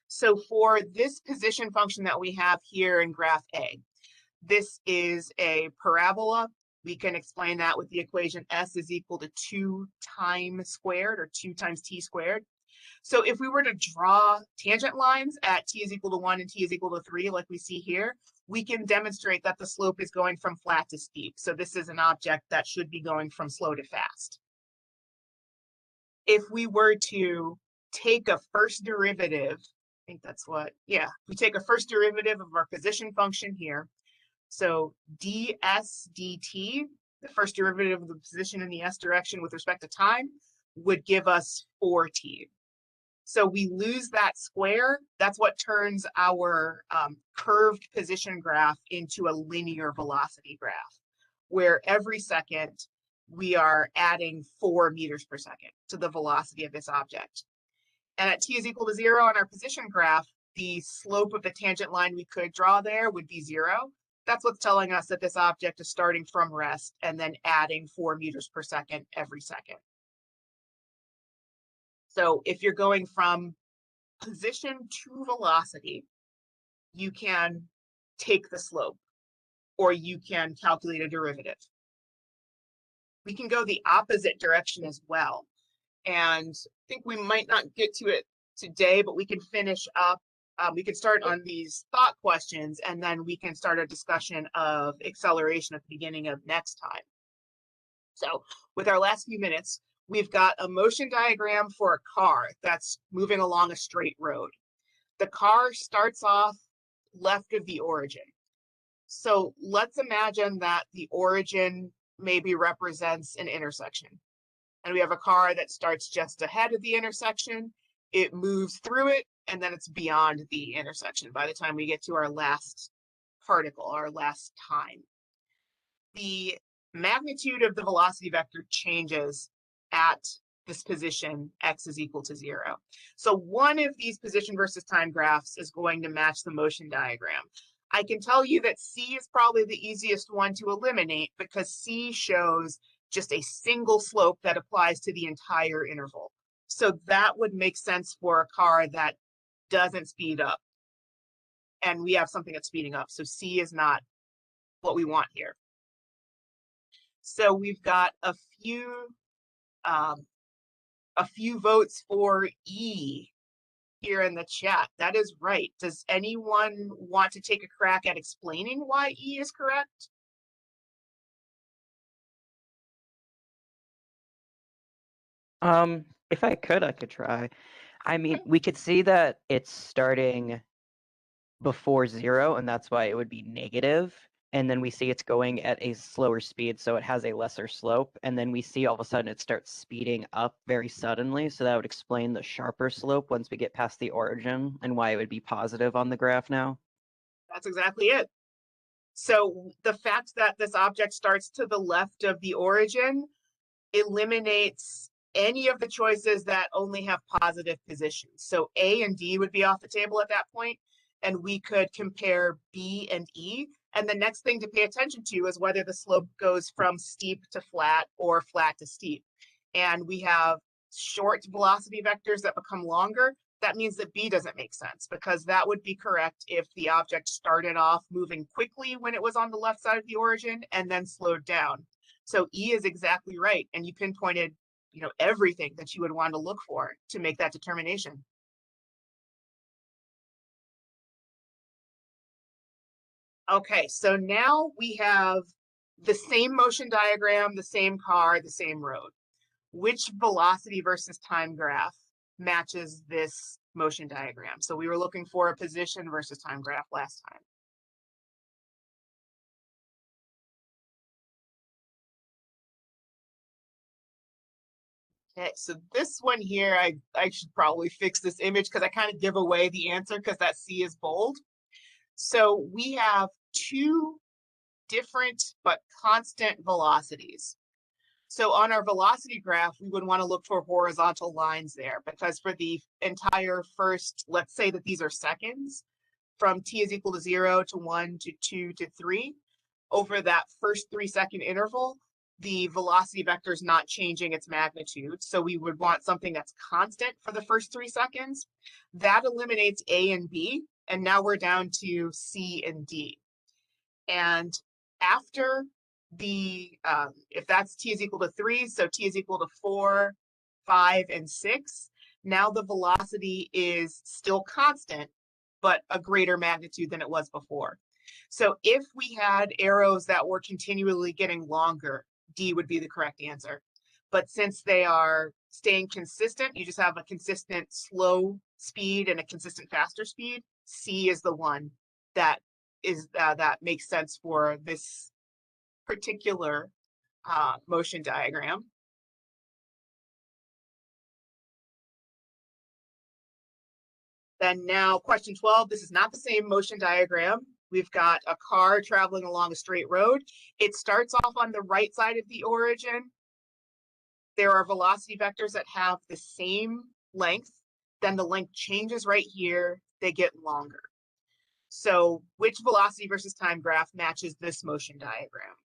So for this position function that we have here in graph A, this is a parabola. We can explain that with the equation S is equal to 2 times squared, or 2 times t squared. So if we were to draw tangent lines at t is equal to 1 and t is equal to 3, like we see here, we can demonstrate that the slope is going from flat to steep. So this is an object that should be going from slow to fast. If we were to take a first derivative, I think that's what, yeah, we take a first derivative of our position function here. So ds dt, the first derivative of the position in the s direction with respect to time, would give us 4t. So we lose that square. That's what turns our curved position graph into a linear velocity graph, where every second we are adding 4 meters per second to the velocity of this object. And at t is equal to 0 on our position graph, the slope of the tangent line we could draw there would be 0. That's what's telling us that this object is starting from rest and then adding 4 meters per second every second. So if you're going from position to velocity, you can take the slope, or you can calculate a derivative. We can go the opposite direction as well. And I think we might not get to it today, but we can finish up. We can start on these thought questions, and then we can start a discussion of acceleration at the beginning of next time. So with our last few minutes, we've got a motion diagram for a car that's moving along a straight road. The car starts off left of the origin. So let's imagine that the origin maybe represents an intersection. And we have a car that starts just ahead of the intersection. It moves through it, and then it's beyond the intersection by the time we get to our last particle, our last time. The magnitude of the velocity vector changes at this position, x is equal to 0. So one of these position versus time graphs is going to match the motion diagram. I can tell you that C is probably the easiest one to eliminate because C shows just a single slope that applies to the entire interval. So that would make sense for a car that doesn't speed up. And we have something that's speeding up. So C is not what we want here. So we've got a few votes for E here in the chat. That is right. Does anyone want to take a crack at explaining why E is correct? If I could try. I mean, we could see that it's starting before 0, and that's why it would be negative. And then we see it's going at a slower speed, so it has a lesser slope. And then we see all of a sudden it starts speeding up very suddenly. So that would explain the sharper slope once we get past the origin and why it would be positive on the graph now. That's exactly it. So the fact that this object starts to the left of the origin eliminates any of the choices that only have positive positions. So A and D would be off the table at that point, and we could compare B and E. And the next thing to pay attention to is whether the slope goes from steep to flat or flat to steep. And we have short velocity vectors that become longer. That means that B doesn't make sense because that would be correct if the object started off moving quickly when it was on the left side of the origin and then slowed down. So E is exactly right. And you pinpointed, everything that you would want to look for to make that determination. Okay, so now we have the same motion diagram, the same car, the same road. Which velocity versus time graph matches this motion diagram? So we were looking for a position versus time graph last time. Okay, so this one here, I should probably fix this image because I kind of give away the answer because that C is bold. So we have two different but constant velocities. So on our velocity graph, we would want to look for horizontal lines there because for the entire first, let's say that these are seconds, from t is equal to 0 to 1 to 2 to 3, over that first 3-second interval, the velocity vector is not changing its magnitude. So we would want something that's constant for the first 3 seconds. That eliminates A and B, and now we're down to C and D. And after the, if that's t is equal to 3, so t is equal to 4, 5, and 6, now the velocity is still constant, but a greater magnitude than it was before. So if we had arrows that were continually getting longer, D would be the correct answer. But since they are staying consistent, you just have a consistent slow speed and a consistent faster speed, C is the one that is that makes sense for this particular motion diagram. Then now question 12, this is not the same motion diagram. We've got a car traveling along a straight road. It starts off on the right side of the origin. There are velocity vectors that have the same length. Then the length changes right here. They get longer. So which velocity versus time graph matches this motion diagram?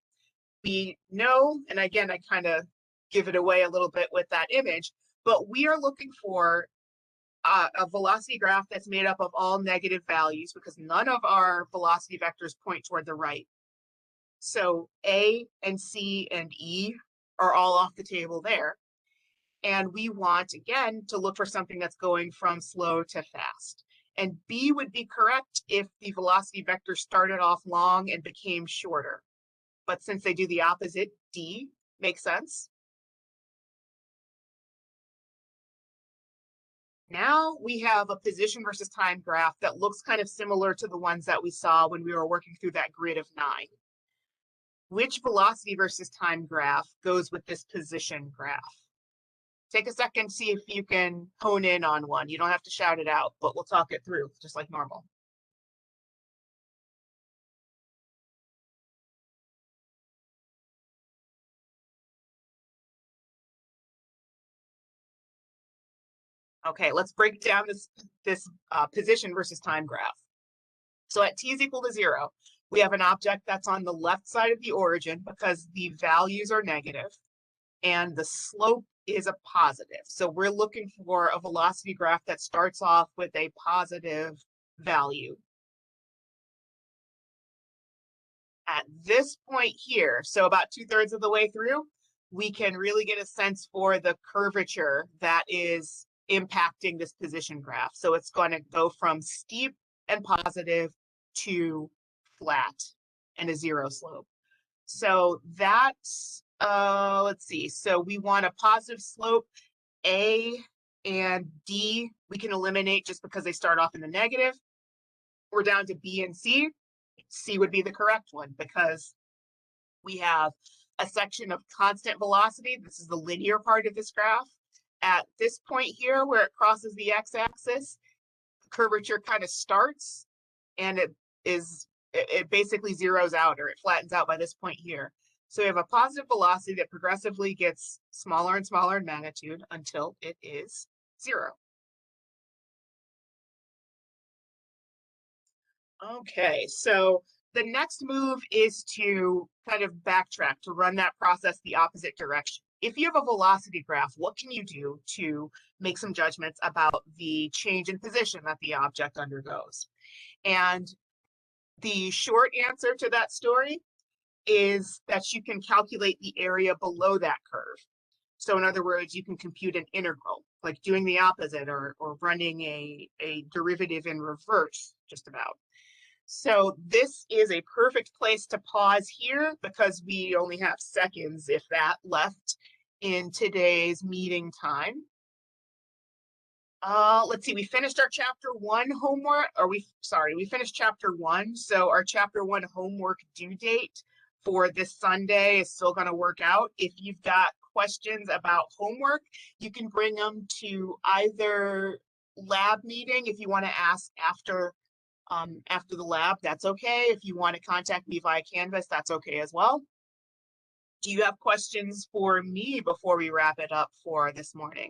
We know, and again, I kind of give it away a little bit with that image, but we are looking for a velocity graph that's made up of all negative values because none of our velocity vectors point toward the right. So A and C and E are all off the table there. And we want, again, to look for something that's going from slow to fast. And B would be correct if the velocity vector started off long and became shorter. But since they do the opposite, D makes sense. Now we have a position versus time graph that looks kind of similar to the ones that we saw when we were working through that grid of 9. Which velocity versus time graph goes with this position graph? Take a second, see if you can hone in on one. You don't have to shout it out, but we'll talk it through just like normal. Okay, let's break down this position versus time graph. So at t is equal to 0, we have an object that's on the left side of the origin because the values are negative, and the slope is a positive. So we're looking for a velocity graph that starts off with a positive value. At this point here, so about 2/3 of the way through, we can really get a sense for the curvature that is impacting this position graph. So it's going to go from steep and positive to flat and a 0 slope. So that's, let's see. So we want a positive slope. A and D, we can eliminate just because they start off in the negative. We're down to B and C. C would be the correct one because we have a section of constant velocity. This is the linear part of this graph. At this point here, where it crosses the x-axis, curvature kind of starts, and it basically zeroes out, or it flattens out by this point here. So we have a positive velocity that progressively gets smaller and smaller in magnitude until it is 0. Okay, so the next move is to kind of backtrack, to run that process the opposite direction. If you have a velocity graph, what can you do to make some judgments about the change in position that the object undergoes? And the short answer to that story is that you can calculate the area below that curve. So in other words, you can compute an integral, like doing the opposite or running a derivative in reverse, just about. So this is a perfect place to pause here because we only have seconds, if that, left in today's meeting time. Let's see, we finished our chapter 1 homework, we finished chapter 1. So our chapter 1 homework due date for this Sunday is still going to work out. If you've got questions about homework, you can bring them to either lab meeting if you want to ask after the lab, that's okay. If you want to contact me via Canvas, that's okay as well. Do you have questions for me before we wrap it up for this morning?